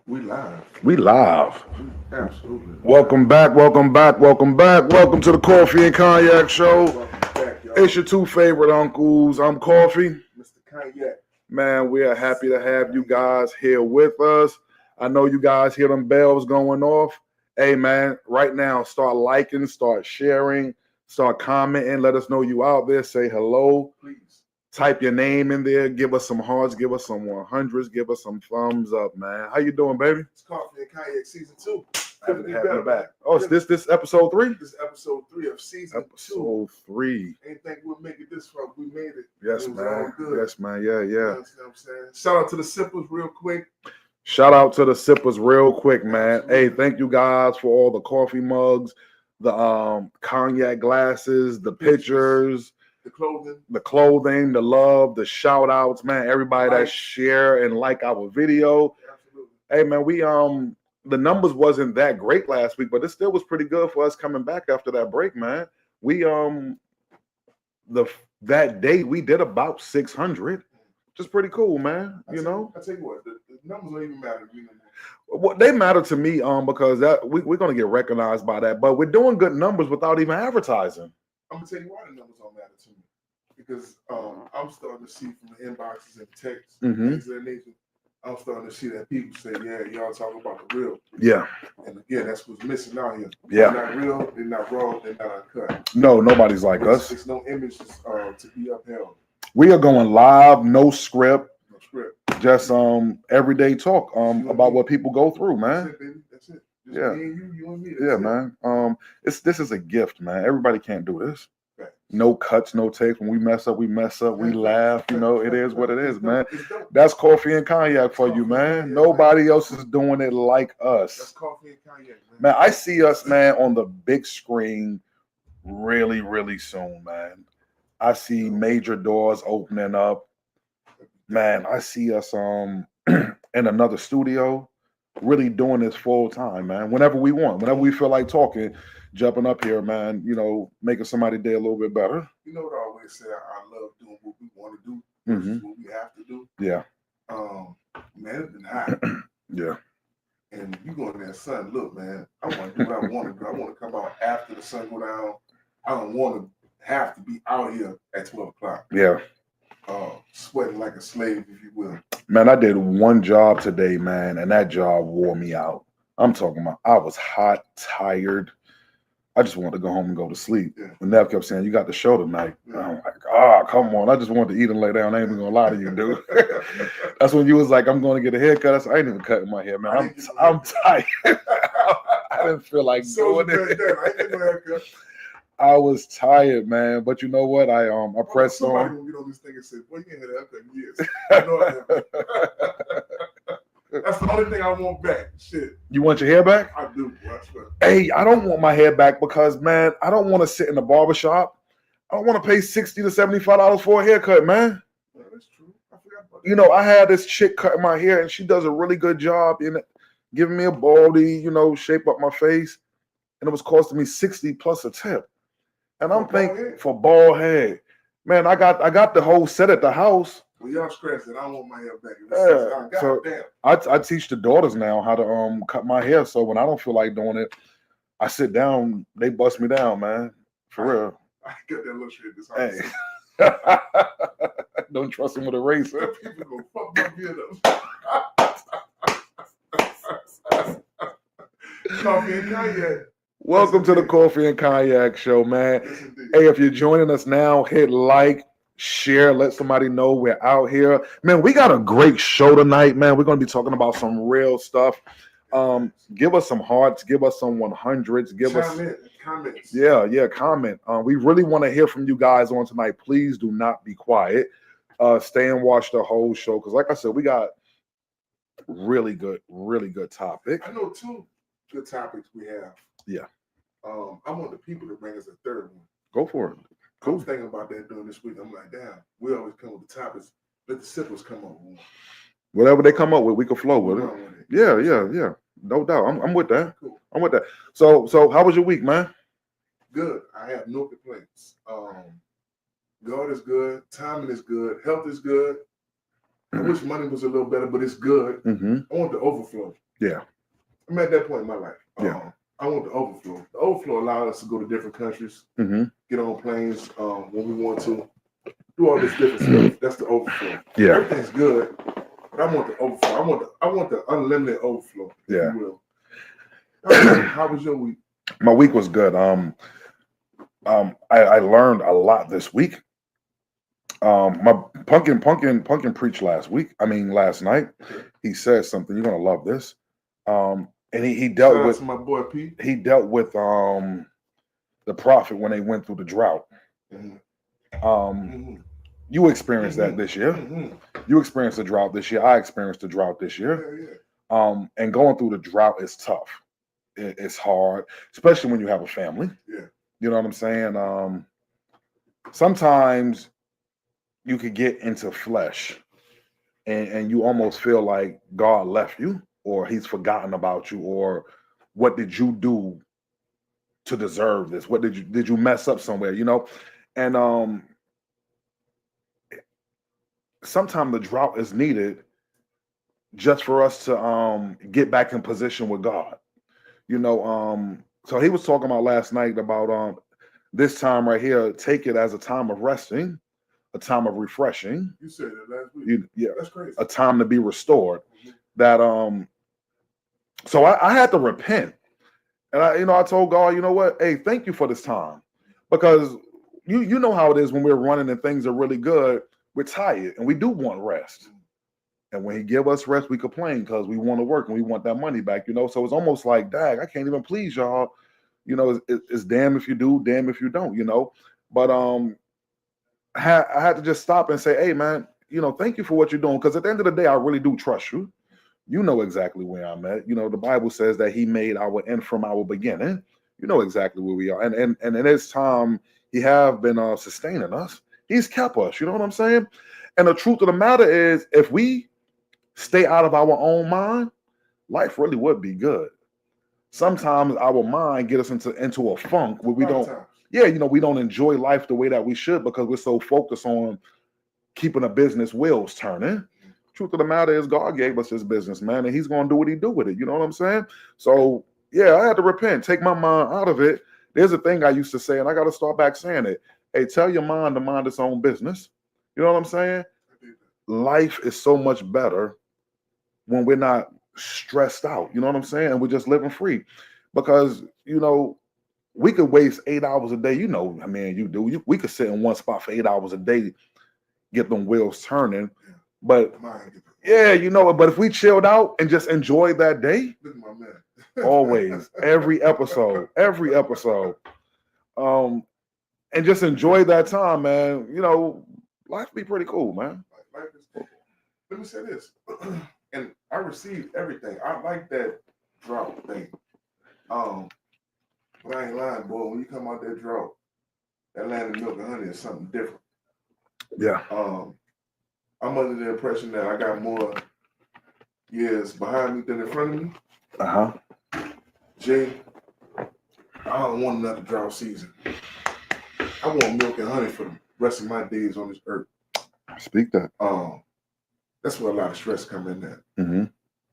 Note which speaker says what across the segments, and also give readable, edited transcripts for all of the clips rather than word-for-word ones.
Speaker 1: We live.
Speaker 2: We live.
Speaker 1: Absolutely.
Speaker 2: Welcome back, welcome back, welcome back. Welcome to the Coffee and Cognac Show.
Speaker 1: Welcome back, y'all.
Speaker 2: It's your two favorite uncles. I'm Coffee.
Speaker 1: Mr. Cognac.
Speaker 2: Man, we are happy to have you guys here with us. I know you guys hear them bells going off. Hey, man, right now, start liking, start sharing, start commenting. Let us know you out there. Say hello.
Speaker 1: Please.
Speaker 2: Type your name in there. Give us some hearts. Give us some 100s. Give us some thumbs up, man. How you doing, baby?
Speaker 1: It's Coffee and Cognac Season 2.
Speaker 2: Happy to have you back. Oh, is this episode 3?
Speaker 1: This is episode 3 of Season 2.
Speaker 2: Episode 3.
Speaker 1: Ain't think we'll make it this far. We made it.
Speaker 2: Yes,
Speaker 1: It was
Speaker 2: man.
Speaker 1: all good.
Speaker 2: Yes, man. Yeah,
Speaker 1: You
Speaker 2: yeah.
Speaker 1: know what I'm saying? Shout out to the Sippers real quick.
Speaker 2: Shout out to the sippers real quick, man.
Speaker 1: Absolutely.
Speaker 2: Hey, thank you guys for all the coffee mugs, the cognac glasses, the pictures,
Speaker 1: The clothing.
Speaker 2: the clothing, the love, the shout outs, man. Everybody that
Speaker 1: Like.
Speaker 2: share and like our video.
Speaker 1: Absolutely.
Speaker 2: Hey, man, we the numbers wasn't that great last week, but it still was pretty good for us coming back after that break, man. We that day we did about 600, which is pretty cool, man.
Speaker 1: I tell you what, the numbers don't even matter to me no more.
Speaker 2: Well, they matter to me because that we're gonna get recognized by that, but we're doing good numbers without even advertising.
Speaker 1: I'm gonna tell you why the numbers don't matter to me. Because I'm starting to see from the inboxes and texts,
Speaker 2: Mhm.
Speaker 1: things of that nature, I'm starting to see that people say, yeah, y'all talking about the real.
Speaker 2: Yeah,
Speaker 1: And again, that's what's missing out here.
Speaker 2: Yeah.
Speaker 1: They're not real, they're not raw, they're not uncut.
Speaker 2: no, nobody's like us.
Speaker 1: It's no images to be upheld.
Speaker 2: We are going live, no script,
Speaker 1: No script.
Speaker 2: just everyday talk about what people go through,
Speaker 1: That's
Speaker 2: man.
Speaker 1: it, baby. That's it. Just
Speaker 2: Yeah.
Speaker 1: me and you and me. That's
Speaker 2: Yeah,
Speaker 1: it.
Speaker 2: man. This is a gift, man. Everybody can't do this.
Speaker 1: Right.
Speaker 2: No cuts, no takes. When we mess up, we mess up. We laugh. You know, it is what it is, man.
Speaker 1: It's dope.
Speaker 2: That's coffee and cognac for you, man. Nobody else is doing it like
Speaker 1: That's
Speaker 2: us.
Speaker 1: coffee and cognac, man.
Speaker 2: Man, I see us, man, on the big screen really, really soon, man. I see major doors opening up. Man, I see us in another studio, really doing this full time, man. Whenever we want, whenever we feel like talking, jumping up here, man, you know, making somebody day a little bit better.
Speaker 1: You know what I always say? I love doing what we want to do
Speaker 2: Mm-hmm.
Speaker 1: versus what we have to do.
Speaker 2: Yeah,
Speaker 1: Man, it's been hot.
Speaker 2: yeah.
Speaker 1: And you go in there, son, look, man, I want to do what I want to do. I want to come out after the sun go down. I don't want to have to be out here at 12 o'clock,
Speaker 2: Yeah.
Speaker 1: sweating like a slave, if you will.
Speaker 2: Man, I did one job today, man, and that job wore me out. I'm talking about I was hot, tired. I just wanted to go home and go to sleep.
Speaker 1: Yeah.
Speaker 2: And Nev kept saying, "You got the show tonight." And I'm like, come on. I just wanted to eat and lay down. I ain't even gonna lie to you, dude. That's when you was like, "I'm going to get a haircut." I said, "I ain't even cutting my hair, man. I'm tired." I didn't feel like
Speaker 1: So
Speaker 2: doing it.
Speaker 1: I ain't getting no haircut.
Speaker 2: I was tired, man. But you know what? I pressed
Speaker 1: Somebody
Speaker 2: on.
Speaker 1: gonna get on this thing and say, "Boy, you ain't had a haircut in years." I know I have. That's the only thing I want back. Shit,
Speaker 2: You want your hair back?
Speaker 1: I do. I swear.
Speaker 2: Hey, I don't want my hair back because, man, I don't want to sit in the barbershop. I don't want to pay $60 to $75 for a haircut, man.
Speaker 1: Yeah, that's true. I forgot about
Speaker 2: You know, I had this chick cutting my hair, and she does a really good job in it, giving me a baldy, you know, shape up my face, and it was costing me $60 plus a tip. And I'm
Speaker 1: For bald
Speaker 2: thinking
Speaker 1: head?
Speaker 2: for bald head, man, I got the whole set at the house.
Speaker 1: Well, y'all scratch it. I don't want my hair back.
Speaker 2: Yeah,
Speaker 1: God
Speaker 2: so-
Speaker 1: damn.
Speaker 2: I teach the daughters now how to cut my hair, so when I don't feel like doing it, I sit down. They bust me down, man, for real.
Speaker 1: I got that little shit at this house.
Speaker 2: Hey, don't trust him with a razor.
Speaker 1: People gonna fuck my beard up. Coffee and cognac.
Speaker 2: Welcome to the Coffee and Cognac Show, man.
Speaker 1: Yes, indeed.
Speaker 2: Hey, if you're joining us now, hit like, share, let somebody know we're out here. Man, we got a great show tonight, man. We're going to be talking about some real stuff. Give us some hearts, give us some 100s, give us
Speaker 1: Chime in, comments.
Speaker 2: yeah, comment. We really want to hear from you guys on tonight. Please do not be quiet. Stay and watch the whole show because, like I said, we got really good topic.
Speaker 1: I know 2 good topics we have.
Speaker 2: Yeah.
Speaker 1: I want the people to bring us a third one.
Speaker 2: Go for it.
Speaker 1: I was
Speaker 2: Cool.
Speaker 1: thinking about that during this week. I'm like, damn, we always come with the topics. Let the sippers come up with one.
Speaker 2: Whatever they come up with, we can flow with it.
Speaker 1: Run with it.
Speaker 2: Yeah. No doubt. I'm with that.
Speaker 1: Cool.
Speaker 2: I'm with that. So how was your week, man?
Speaker 1: Good. I have no complaints. God is good. Timing is good. Health is good. I wish money was a little better, but it's good. I want the overflow.
Speaker 2: Yeah.
Speaker 1: I'm at that point in my life.
Speaker 2: Yeah.
Speaker 1: I want the overflow. The overflow allowed us to go to different countries, get on planes when we want to, do all this different stuff. That's the overflow.
Speaker 2: Yeah.
Speaker 1: Everything's good, but I want the overflow. I want the unlimited overflow, if you will. How was your week?
Speaker 2: My week was good. I learned a lot this week. My pumpkin preached last night. He said something. You're gonna love this. And he dealt
Speaker 1: Shout
Speaker 2: with
Speaker 1: out to my boy Pete.
Speaker 2: He dealt with the prophet when they went through the drought. You experienced that this year. You experienced the drought this year. I experienced the drought this year. And going through the drought is tough. It's hard, especially when you have a family.
Speaker 1: Yeah.
Speaker 2: You know what I'm saying? Sometimes you could get into flesh and you almost feel like God left you or he's forgotten about you, or what did you do to deserve this? What did you mess up somewhere, you know? And sometimes the drought is needed just for us to get back in position with God. You know, so he was talking about last night about this time right here, take it as a time of resting, a time of refreshing.
Speaker 1: You said that last week.
Speaker 2: Yeah,
Speaker 1: that's crazy.
Speaker 2: A time to be restored. That so I had to repent. And I told God, you know what? Hey, thank you for this time. Because you know how it is when we're running and things are really good, we're tired and we do want rest. And when he give us rest, we complain because we want to work and we want that money back, you know? So it's almost like, dag, I can't even please y'all. You know, it's damn if you do, damn if you don't, you know? But I had to just stop and say, hey, man, you know, thank you for what you're doing. Because at the end of the day, I really do trust you. You know exactly where I'm at. You know, the Bible says that he made our end from our beginning. You know exactly where we are. And in this time, he have been sustaining us. He's kept us. You know what I'm saying? And the truth of the matter is, if we stay out of our own mind, life really would be good. Sometimes our mind get us into a funk where we don't, we don't enjoy life the way that we should because we're so focused on keeping the business wheels turning. Truth of the matter is God gave us his business, man, and he's going to do what he do with it. You know what I'm saying? So, yeah, I had to repent, take my mind out of it. There's a thing I used to say, and I got to start back saying it. Hey, tell your mind to mind its own business. You know what I'm saying? Life is so much better when we're not stressed out. You know what I'm saying? And we're just living free. Because, you know, we could waste 8 hours a day. You know, I mean, we could sit in one spot for 8 hours a day, get them wheels turning. But yeah, you know, but if we chilled out and just enjoyed that day, always, every episode, and just enjoy that time, man, you know, life be pretty cool, man.
Speaker 1: Life is cool. Let me say this, and I received everything. I like that drought thing. But I ain't lying, boy. When you come out that drought, that land of milk and honey is something different.
Speaker 2: Yeah.
Speaker 1: I'm under the impression that I got more years behind me than in front of me. Jay, I don't want another drought season. I want milk and honey for the rest of my days on this earth.
Speaker 2: Speak that.
Speaker 1: That's where a lot of stress come in at.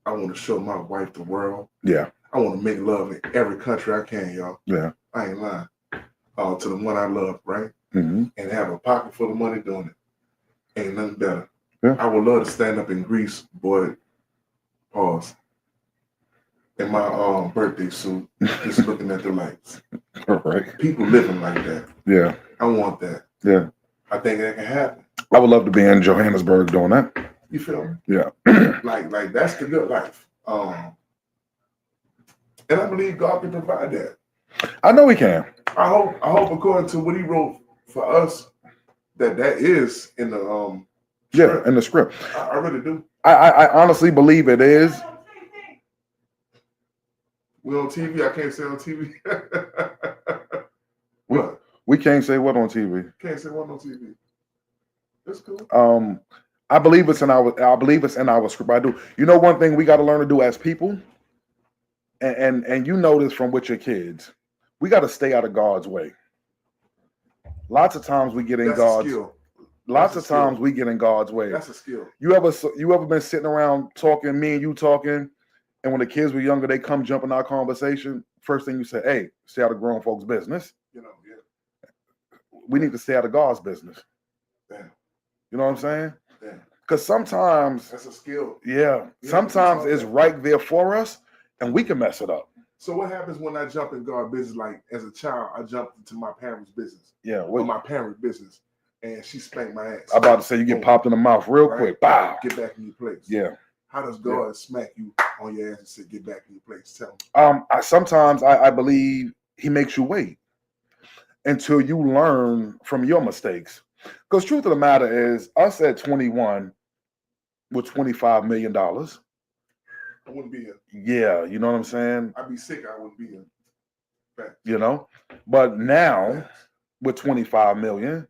Speaker 1: I want to show my wife the world.
Speaker 2: Yeah.
Speaker 1: I want to make love in every country I can, y'all.
Speaker 2: Yeah.
Speaker 1: I ain't lying. To the one I love, right? And have a pocket full of money doing it. Ain't nothing better. Yeah. I would love to stand up in Greece, boy. Pause. In my birthday suit, just looking at the lights.
Speaker 2: All right.
Speaker 1: People living like that.
Speaker 2: Yeah.
Speaker 1: I want that.
Speaker 2: Yeah.
Speaker 1: I think that can happen.
Speaker 2: I would love to be in Johannesburg doing that.
Speaker 1: You feel me?
Speaker 2: Yeah.
Speaker 1: like that's the good life. And I believe God can provide that.
Speaker 2: I know he can.
Speaker 1: I hope according to what he wrote for us, that is in the script.
Speaker 2: In the script.
Speaker 1: I really do.
Speaker 2: I honestly believe it is.
Speaker 1: We on TV. I can't say on TV.
Speaker 2: What? We can't say what on TV.
Speaker 1: Can't say what on TV. That's cool.
Speaker 2: I believe it's in our script. I do. You know, one thing we got to learn to do as people, and you know this from with your kids, we got to stay out of God's way. Lots of times we get in God's. lots of times we get in God's way.
Speaker 1: That's a skill.
Speaker 2: You ever been sitting around talking, me and you talking, and when the kids were younger, they come jump in our conversation. First thing you say, "Hey, stay out of grown folks' business."
Speaker 1: You know, yeah.
Speaker 2: We need to stay out of God's business.
Speaker 1: Damn.
Speaker 2: You know what I'm saying?
Speaker 1: Damn.
Speaker 2: Because sometimes
Speaker 1: that's a skill.
Speaker 2: Yeah. Sometimes it's right there for us, and we can mess it up.
Speaker 1: So what happens when I jump in God's business? Like as a child, I jumped into my parents' business.
Speaker 2: Yeah.
Speaker 1: Or my parents' business, and she spanked my ass.
Speaker 2: I'm about to say you get popped in the mouth real quick. Bow.
Speaker 1: Get back in your place.
Speaker 2: Yeah.
Speaker 1: How does God smack you on your ass and say, "Get back in your place"? Tell me.
Speaker 2: Sometimes I believe He makes you wait until you learn from your mistakes. Because truth of the matter is, us at 21 with $25 million.
Speaker 1: I wouldn't be here.
Speaker 2: Yeah, you know what I'm saying?
Speaker 1: I'd be sick. I wouldn't be here. Facts.
Speaker 2: You know? But now, with 25 million,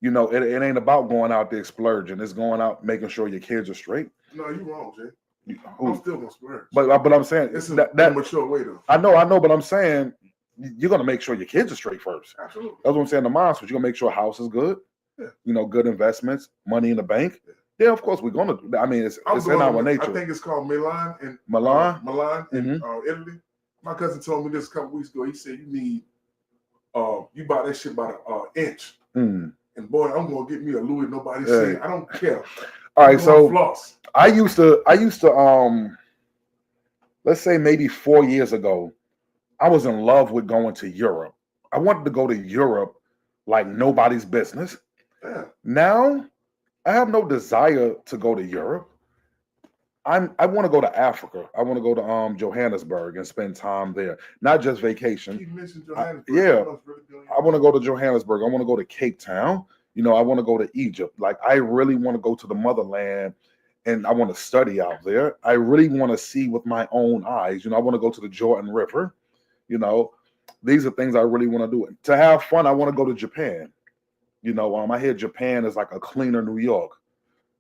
Speaker 2: you know, it ain't about going out there splurging. It's going out making sure your kids are straight.
Speaker 1: No, you're wrong, Jay. I'm still gonna splurge.
Speaker 2: But I'm saying
Speaker 1: it's a mature way though.
Speaker 2: I know, but I'm saying you're gonna make sure your kids are straight first.
Speaker 1: Absolutely.
Speaker 2: That's what I'm saying. The mom switch, you're gonna make sure house is good.
Speaker 1: Yeah.
Speaker 2: You know, good investments, money in the bank. Yeah, of course we're gonna. I mean, it's in our nature.
Speaker 1: I think it's called Milan in Italy. My cousin told me this a couple weeks ago. He said you need you buy that shit by the inch. And boy, I'm gonna get me a Louis. Nobody said I don't care.
Speaker 2: All right, so floss. I used to let's say maybe 4 years ago, I was in love with going to Europe. I wanted to go to Europe like nobody's business.
Speaker 1: Yeah.
Speaker 2: Now, I have no desire to go to Europe. I want to go to Africa. I want to go to Johannesburg and spend time there, not just vacation.
Speaker 1: You mentioned Johannesburg.
Speaker 2: I want to go to Johannesburg. I want to go to Cape Town. You know, I want to go to Egypt. Like, I really want to go to the motherland, and I want to study out there. I really want to see with my own eyes. You know, I want to go to the Jordan River. You know, these are things I really want to do. To have fun, I want to go to Japan. You know, I hear Japan is like a cleaner New York.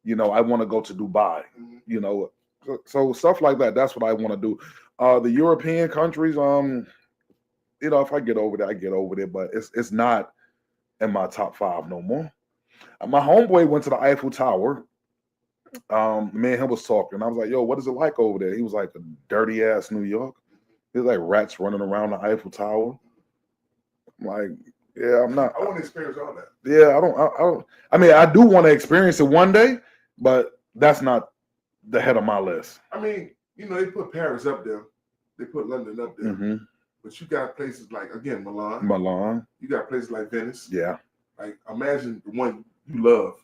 Speaker 2: You know, I want to go to Dubai. You know, so stuff like that. That's what I want to do. The European countries, you know, if I get over there, I get over there. But it's not in my top 5 no more. My homeboy went to the Eiffel Tower. Me and him was talking. I was like, "Yo, what is it like over there?" He was like, "A dirty ass New York." There's like rats running around the Eiffel Tower. I'm like, yeah, I'm not.
Speaker 1: I want to experience all that.
Speaker 2: Yeah, I don't. I mean, I do want to experience it one day, but that's not the head of my list.
Speaker 1: I mean, you know, they put Paris up there, they put London up there, but you got places like again Milan. You got places like Venice.
Speaker 2: Yeah. Like
Speaker 1: imagine the one you love,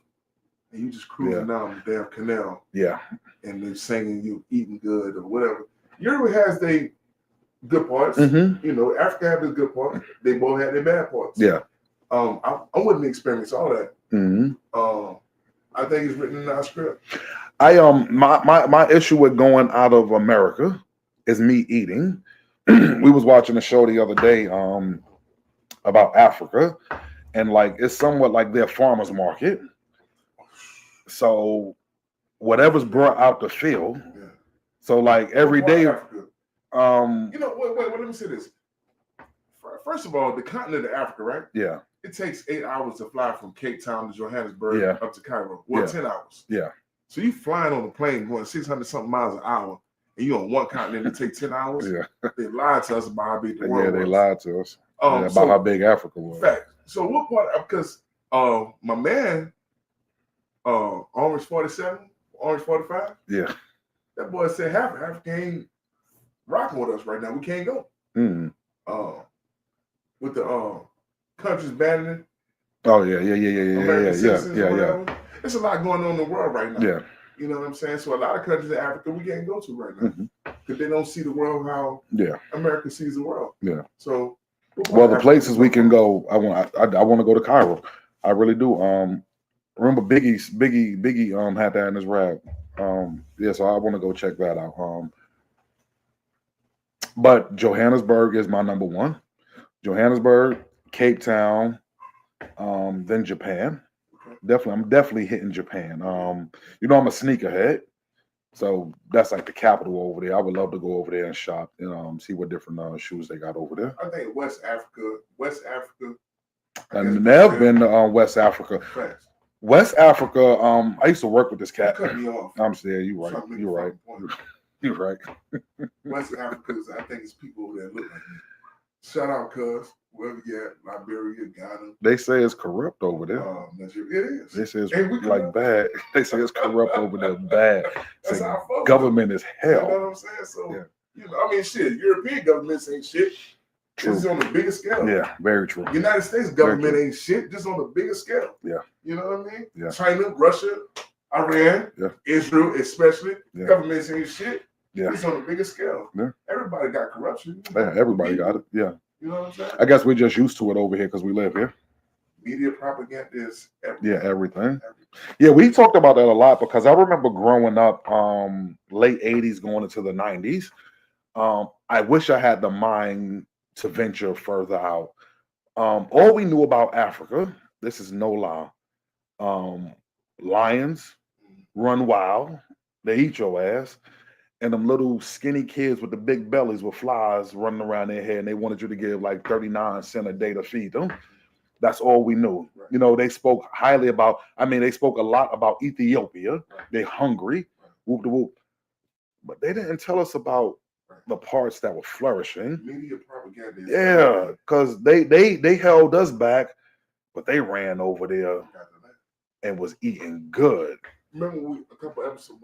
Speaker 1: and you just cruising down the damn canal.
Speaker 2: Yeah. And
Speaker 1: they're singing, you eating good or whatever. Europe has their good parts. You know, Africa has their good parts. They both have their bad parts.
Speaker 2: Yeah.
Speaker 1: I wouldn't experience all that. I think it's written in our script.
Speaker 2: My issue with going out of America is me eating. We was watching a show the other day about Africa, and like it's somewhat like their farmers market. So whatever's brought out the field. Yeah. So like every day.
Speaker 1: You know, wait, let me say this. First of all, the continent of Africa, right?
Speaker 2: Yeah.
Speaker 1: It takes 8 hours to fly from Cape Town to Johannesburg up to Cairo. Well, 10 hours.
Speaker 2: Yeah.
Speaker 1: So you flying on a plane going 600-something miles an hour, and you on one continent, it takes 10 hours?
Speaker 2: Yeah.
Speaker 1: They lied to us about how big the world was.
Speaker 2: Yeah, they lied to us about how big Africa was.
Speaker 1: Fact. So what part, because my man, Orange 47, Orange 45,
Speaker 2: yeah, that
Speaker 1: boy said half of Africa ain't rocking with us right now. We can't go. With the countries banning it.
Speaker 2: Oh yeah.
Speaker 1: There's a lot going on in the world right now.
Speaker 2: Yeah.
Speaker 1: You know what I'm saying? So a lot of countries in Africa we can't go to right now because they don't see the world how America sees the world.
Speaker 2: Yeah.
Speaker 1: So
Speaker 2: well, the places we can go, I want to go to Cairo. I really do. Remember Biggie had that in his rap. Yeah, so I want to go check that out. But Johannesburg is my number one. Johannesburg, Cape Town, then Japan. I'm definitely hitting Japan. You know, I'm a sneakerhead, so that's like the capital over there. I would love to go over there and shop and see what different shoes they got over there.
Speaker 1: I think West Africa.
Speaker 2: I've never been to West Africa.
Speaker 1: Right.
Speaker 2: West Africa. I used to work with this cat.
Speaker 1: Cut me off.
Speaker 2: I'm saying you right. You're right. You're right.
Speaker 1: West Africa, I think it's people over there look like me. Shout out, cuz wherever you at, Liberia, Ghana.
Speaker 2: They say it's corrupt over there.
Speaker 1: It is.
Speaker 2: They say it's like bad. They say it's corrupt over there, bad.
Speaker 1: That's how I
Speaker 2: government is hell.
Speaker 1: You know what I'm saying? So, you know, I mean, shit. European governments ain't shit. True. This is on the biggest scale.
Speaker 2: Yeah, very true.
Speaker 1: United States government ain't shit, just on the biggest scale.
Speaker 2: Yeah.
Speaker 1: You know what I mean?
Speaker 2: Yeah.
Speaker 1: China, Russia, Iran, Israel, especially. Governments ain't shit. Yeah. It's on the biggest scale. Yeah. Everybody got corruption.
Speaker 2: Yeah, everybody got it. Yeah.
Speaker 1: You know what I'm saying?
Speaker 2: I guess we're just used to it over here because we live here.
Speaker 1: Media propaganda is everything.
Speaker 2: Yeah, everything. Yeah, we talked about that a lot because I remember growing up, late 80s going into the 90s. I wish I had the mind to venture further out. All we knew about Africa, this is no lie, lions run wild, they eat your ass, and them little skinny kids with the big bellies with flies running around their head, and they wanted you to give like 39 cents a day to feed them. That's all we knew. Right. You know, they spoke highly about, they spoke a lot about Ethiopia. Right. They're hungry, whoop de whoop. But they didn't tell us about the parts that were flourishing.
Speaker 1: Media propaganda.
Speaker 2: Yeah, because they held us back, but they ran over there and was eating good.
Speaker 1: Remember a couple episodes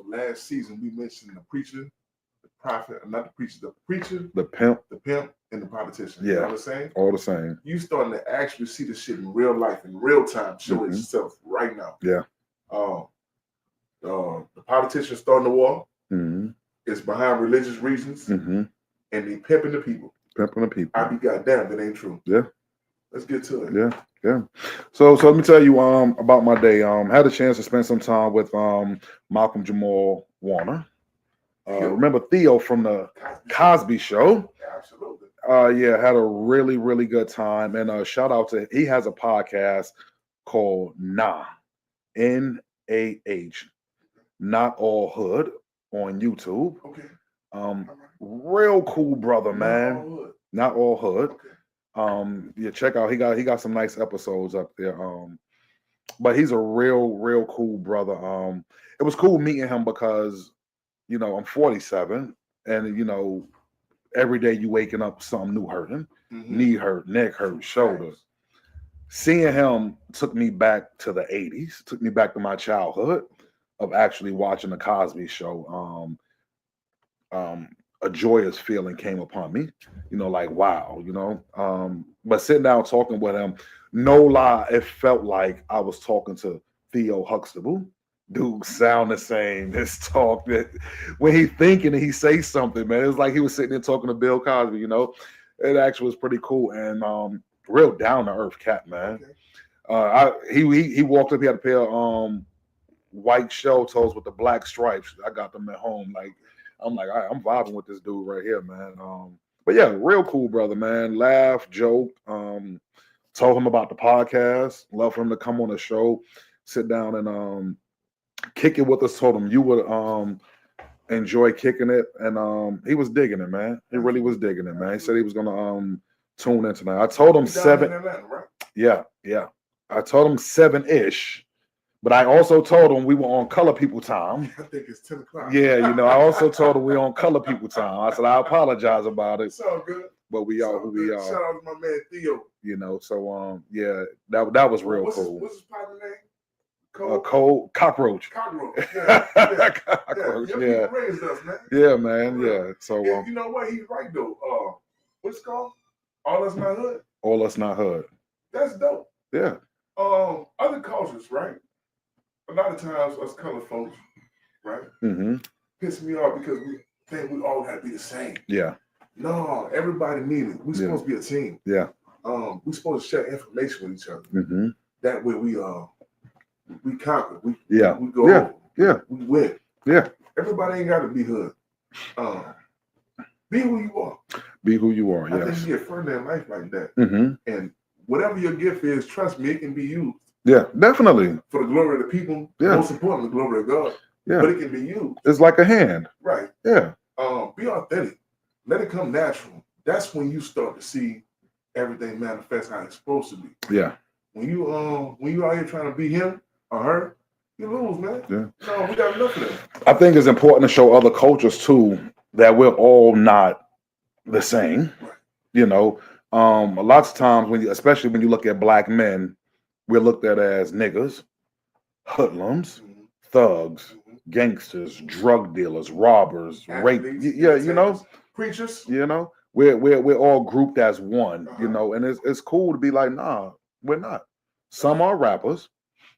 Speaker 1: last season, we mentioned the preacher, the prophet, not the preacher, the preacher,
Speaker 2: the pimp,
Speaker 1: and the politician.
Speaker 2: Yeah.
Speaker 1: You know what I'm saying?
Speaker 2: All the same.
Speaker 1: You starting to actually see the shit in real life, in real time, show itself right now.
Speaker 2: Yeah.
Speaker 1: The politicians starting the war.
Speaker 2: Mm-hmm.
Speaker 1: It's behind religious reasons, and they pimping the people. I be goddamn, that ain't true.
Speaker 2: Yeah.
Speaker 1: Let's get to it.
Speaker 2: Yeah. Yeah. So let me tell you about my day. Had a chance to spend some time with Malcolm Jamal Warner. Remember Theo from the Cosby Show?
Speaker 1: Absolutely.
Speaker 2: Yeah, had a really, really good time. And shout out to, he has a podcast called Nah, N-A-H, Not All Hood on YouTube.
Speaker 1: Okay.
Speaker 2: Real cool brother, man. Not All Hood. Okay. Yeah, check out, he got some nice episodes up there. But he's a real cool brother. It was cool meeting him because, you know, I'm 47 and, you know, every day you waking up something new hurting, knee hurt, neck hurt, shoulder. Seeing him took me back to the 80s, took me back to my childhood of actually watching the Cosby Show. A joyous feeling came upon me, you know, like, wow, you know. But sitting down talking with him, no lie, it felt like I was talking to Theo Huxtable. Dude sound the same. This talk that when he thinking and he say something, man, it was like he was sitting there talking to Bill Cosby, you know. It actually was pretty cool and real down to earth cat, man. He walked up, he had a pair of white shell toes with the black stripes. I got them at home. Like, I'm like, all right, I'm vibing with this dude right here, man. But yeah, real cool brother, man. Laugh, joke. Told him about the podcast. Love for him to come on the show, sit down and kick it with us. Told him you would enjoy kicking it, and he was digging it, man. He really was digging it, man. He said he was gonna tune in tonight. I told him 7.
Speaker 1: Atlanta, right?
Speaker 2: Yeah. I told him 7-ish. But I also told him we were on color people time.
Speaker 1: I think it's 10 o'clock.
Speaker 2: Yeah, you know, I also told him we on color people time. I said, I apologize about it.
Speaker 1: It's all good.
Speaker 2: But we are who we are.
Speaker 1: Shout out to my man Theo.
Speaker 2: You know, so yeah, that was real cool.
Speaker 1: What's his partner name?
Speaker 2: Cold Cockroach.
Speaker 1: Cockroach. Yeah.
Speaker 2: Cockroach.
Speaker 1: Yeah. Raised us, man.
Speaker 2: Yeah, man. Yeah. So
Speaker 1: you know what? He's right though. What's it called? All Us Not Hood.
Speaker 2: All Us Not Hood.
Speaker 1: That's dope.
Speaker 2: Yeah.
Speaker 1: Other cultures, right? A lot of times, us color folks, right, piss me off because we think we all gotta be the same.
Speaker 2: Yeah.
Speaker 1: No, everybody needed. We're supposed to be a team.
Speaker 2: Yeah.
Speaker 1: We're supposed to share information with each other. That way we conquer. We go over.
Speaker 2: Yeah.
Speaker 1: We win.
Speaker 2: Yeah.
Speaker 1: Everybody ain't gotta be hood. Be who you are.
Speaker 2: Be who you are.
Speaker 1: I think you get further in life like that. And whatever your gift is, trust me, it can be used.
Speaker 2: Yeah, definitely.
Speaker 1: For the glory of the people, most importantly, the glory of God.
Speaker 2: Yeah.
Speaker 1: But it can be used.
Speaker 2: It's like a hand.
Speaker 1: Right.
Speaker 2: Yeah.
Speaker 1: Be authentic. Let it come natural. That's when you start to see everything manifest how it's supposed to be.
Speaker 2: Yeah.
Speaker 1: when you out here trying to be him or her, you lose, man.
Speaker 2: Yeah.
Speaker 1: No, we got enough of that.
Speaker 2: I think it's important to show other cultures too that we're all not the same.
Speaker 1: Right.
Speaker 2: You know, a lot of times especially when you look at black men, we're looked at as niggas, hoodlums, thugs, gangsters, drug dealers, robbers, rape. Yeah, you know,
Speaker 1: preachers.
Speaker 2: You know, we're all grouped as one. You know, and it's cool to be like, nah, we're not. Some are rappers,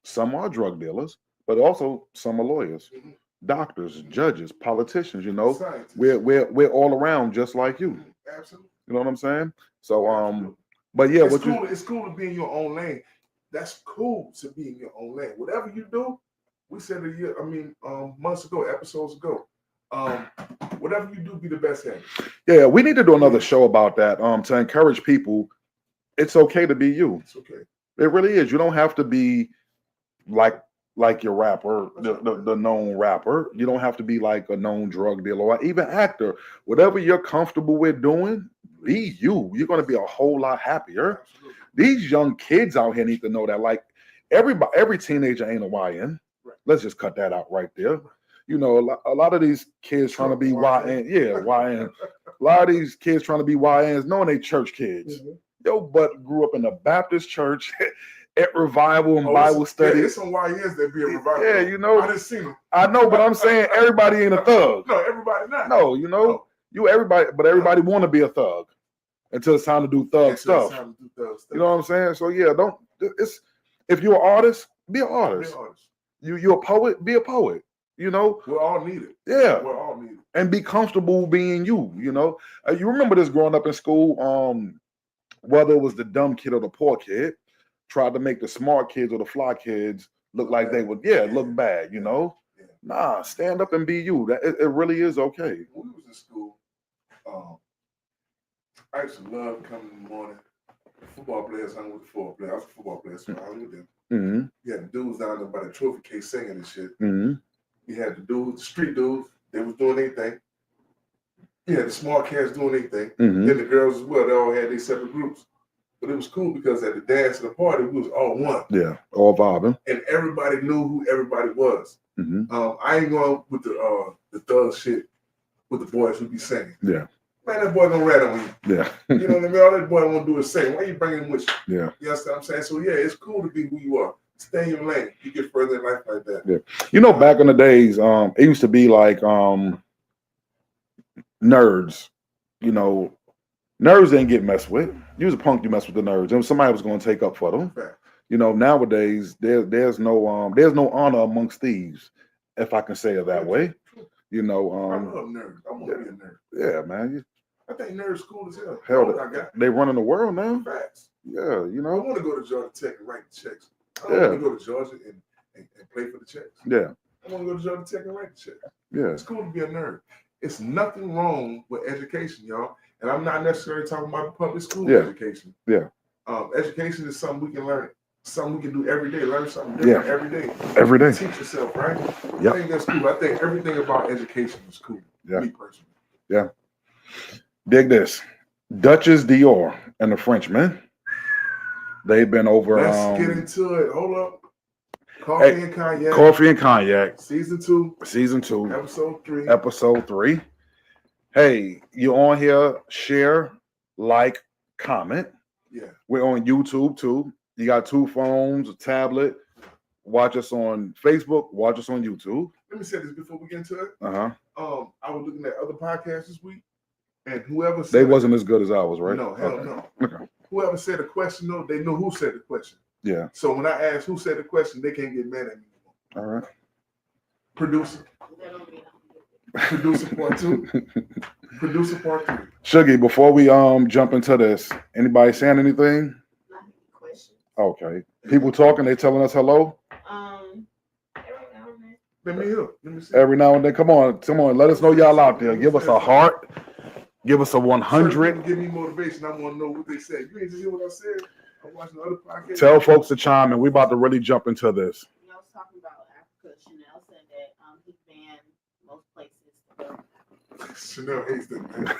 Speaker 2: some are drug dealers, but also some are lawyers, doctors, judges, politicians. You know,
Speaker 1: Scientists.
Speaker 2: we're all around just like you.
Speaker 1: Absolutely.
Speaker 2: You know what I'm saying? So but yeah,
Speaker 1: it's cool to be in your own lane. That's cool to be in your own lane. Whatever you do, we said months ago, episodes ago. Whatever you do, be the best at it.
Speaker 2: Yeah, we need to do another show about that. To encourage people, it's okay to be you.
Speaker 1: It's okay.
Speaker 2: It really is. You don't have to be like your rapper, the known rapper. You don't have to be like a known drug dealer or even actor. Whatever you're comfortable with doing, be you. You're going to be a whole lot happier.
Speaker 1: Absolutely.
Speaker 2: These young kids out here need to know that. Like every teenager ain't a YN. Right. Let's just cut that out right there. You know, a lot of these kids trying to be YN. Yeah, YN. A lot of these kids trying to be YNs, knowing they church kids. Yo, but grew up in a Baptist church at revival and Bible study.
Speaker 1: Yeah, there's some YNs that be a revival.
Speaker 2: Yeah, you know.
Speaker 1: I didn't see them.
Speaker 2: I know, but I'm saying everybody ain't a thug.
Speaker 1: No, everybody not.
Speaker 2: No, you know, everybody want to be a thug until it's time to do thug stuff. You know what I'm saying? So yeah, if you're an artist, be an artist. You're a poet, be a poet. You know,
Speaker 1: we're all needed.
Speaker 2: Yeah,
Speaker 1: we're all needed,
Speaker 2: and be comfortable being you. You know, you remember this growing up in school. Whether it was the dumb kid or the poor kid, tried to make the smart kids or the fly kids look like they would, look bad. You know, nah, stand up and be you. That it really is okay.
Speaker 1: When we was in school, I used to love coming in the morning. Football players hung with the football players. I was a football player, so I hung with them.
Speaker 2: Mm-hmm.
Speaker 1: You had the dudes down there by the trophy case singing and shit.
Speaker 2: Mm-hmm.
Speaker 1: You had the dudes, the street dudes, they was doing their thing. You had the smart cats doing their thing.
Speaker 2: Mm-hmm.
Speaker 1: Then the girls as well, they all had their separate groups. But it was cool because at the dance and the party, we was all one.
Speaker 2: Yeah, all vibing.
Speaker 1: And everybody knew who everybody was.
Speaker 2: Mm-hmm.
Speaker 1: I ain't going with the thug shit with the boys who be singing.
Speaker 2: Yeah.
Speaker 1: Man, that boy gonna rat on you.
Speaker 2: Yeah.
Speaker 1: You know what I mean? All that boy want to do is sing. Why you bringing him with you?
Speaker 2: Yeah.
Speaker 1: You understand what I'm saying? So yeah, it's cool to be who you are. Stay in your lane. You get further in life like that.
Speaker 2: Yeah. You know, back in the days, it used to be like nerds. You know, nerds didn't get messed with. You was a punk, you mess with the nerds. And somebody was going to take up for them.
Speaker 1: Right.
Speaker 2: You know, nowadays there's no honor amongst thieves, if I can say it that way. You know,
Speaker 1: I love nerds. I want to be a nerd.
Speaker 2: Yeah, man.
Speaker 1: I think nerds cool as hell.
Speaker 2: Hell, they running the world now.
Speaker 1: Facts.
Speaker 2: Yeah, you know.
Speaker 1: I want to go to Georgia Tech and write the checks. I want to go to Georgia and play for the checks.
Speaker 2: Yeah.
Speaker 1: I want to go to Georgia Tech and write the checks.
Speaker 2: Yeah.
Speaker 1: It's cool to be a nerd. It's nothing wrong with education, y'all. And I'm not necessarily talking about public school education.
Speaker 2: Yeah.
Speaker 1: Education is something we can learn. Something we can do every day. Learn something different every day.
Speaker 2: Every day.
Speaker 1: Teach yourself, right?
Speaker 2: Yep.
Speaker 1: I think that's cool. I think everything about education is cool.
Speaker 2: Yeah.
Speaker 1: Me personally.
Speaker 2: Yeah. Dig this. Duchess Dior and the Frenchman. They've been over.
Speaker 1: Let's get into it. Hold up. Coffee and Cognac.
Speaker 2: Coffee and Cognac.
Speaker 1: Season 2.
Speaker 2: Season 2.
Speaker 1: Episode 3.
Speaker 2: Episode 3. Hey, you on here? Share, like, comment.
Speaker 1: Yeah.
Speaker 2: We're on YouTube too. You got 2 phones, a tablet. Watch us on Facebook. Watch us on YouTube.
Speaker 1: Let me say this before we get into it.
Speaker 2: I
Speaker 1: was looking at other podcasts this week, and whoever said
Speaker 2: they wasn't as good as ours, right?
Speaker 1: No, hell no.
Speaker 2: Okay.
Speaker 1: Whoever said the question, though, they know who said the question.
Speaker 2: Yeah.
Speaker 1: So when I ask who said the question, they can't get mad at me anymore.
Speaker 2: All right.
Speaker 1: Producer part 2. Producer part 3.
Speaker 2: Shuggy, before we jump into this, anybody saying anything? Okay. People talking, they telling us hello?
Speaker 1: Every now and then. Let me hear. Let me see.
Speaker 2: Every now and then. Come on. Let us know y'all out there. Give us a heart. Give us a 100.
Speaker 1: Give me motivation. I want to know what they said. You ain't just hear what I said. I'm watching other podcasts.
Speaker 2: Tell folks to chime in. We about to really jump into this.
Speaker 3: I was talking about Africa. Chanel said that he banned most places to go.
Speaker 1: Chanel hates that, man.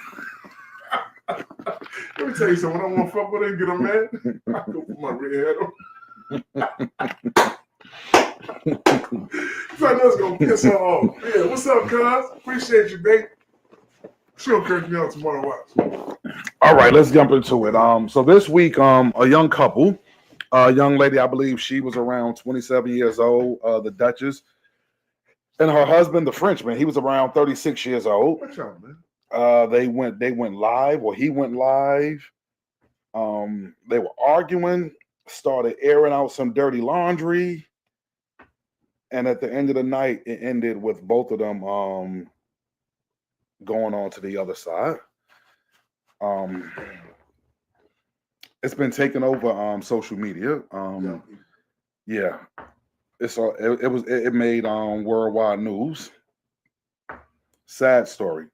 Speaker 1: Let me tell you something. When I want to fuck with her and get her mad, I go put my red hat on. So I know it's gonna piss her off. Yeah, what's up, cuz? Appreciate you, babe. She'll curse me out tomorrow. Watch.
Speaker 2: All right, let's jump into it. So this week, a young couple, a young lady, I believe she was around 27 years old, the Duchess, and her husband, the Frenchman, he was around 36 years old.
Speaker 1: What's up, man?
Speaker 2: They went live, or he went live. They were arguing, started airing out some dirty laundry, and at the end of the night, it ended with both of them going on to the other side. It's been taken over social media. Yeah, it made worldwide news. Sad story.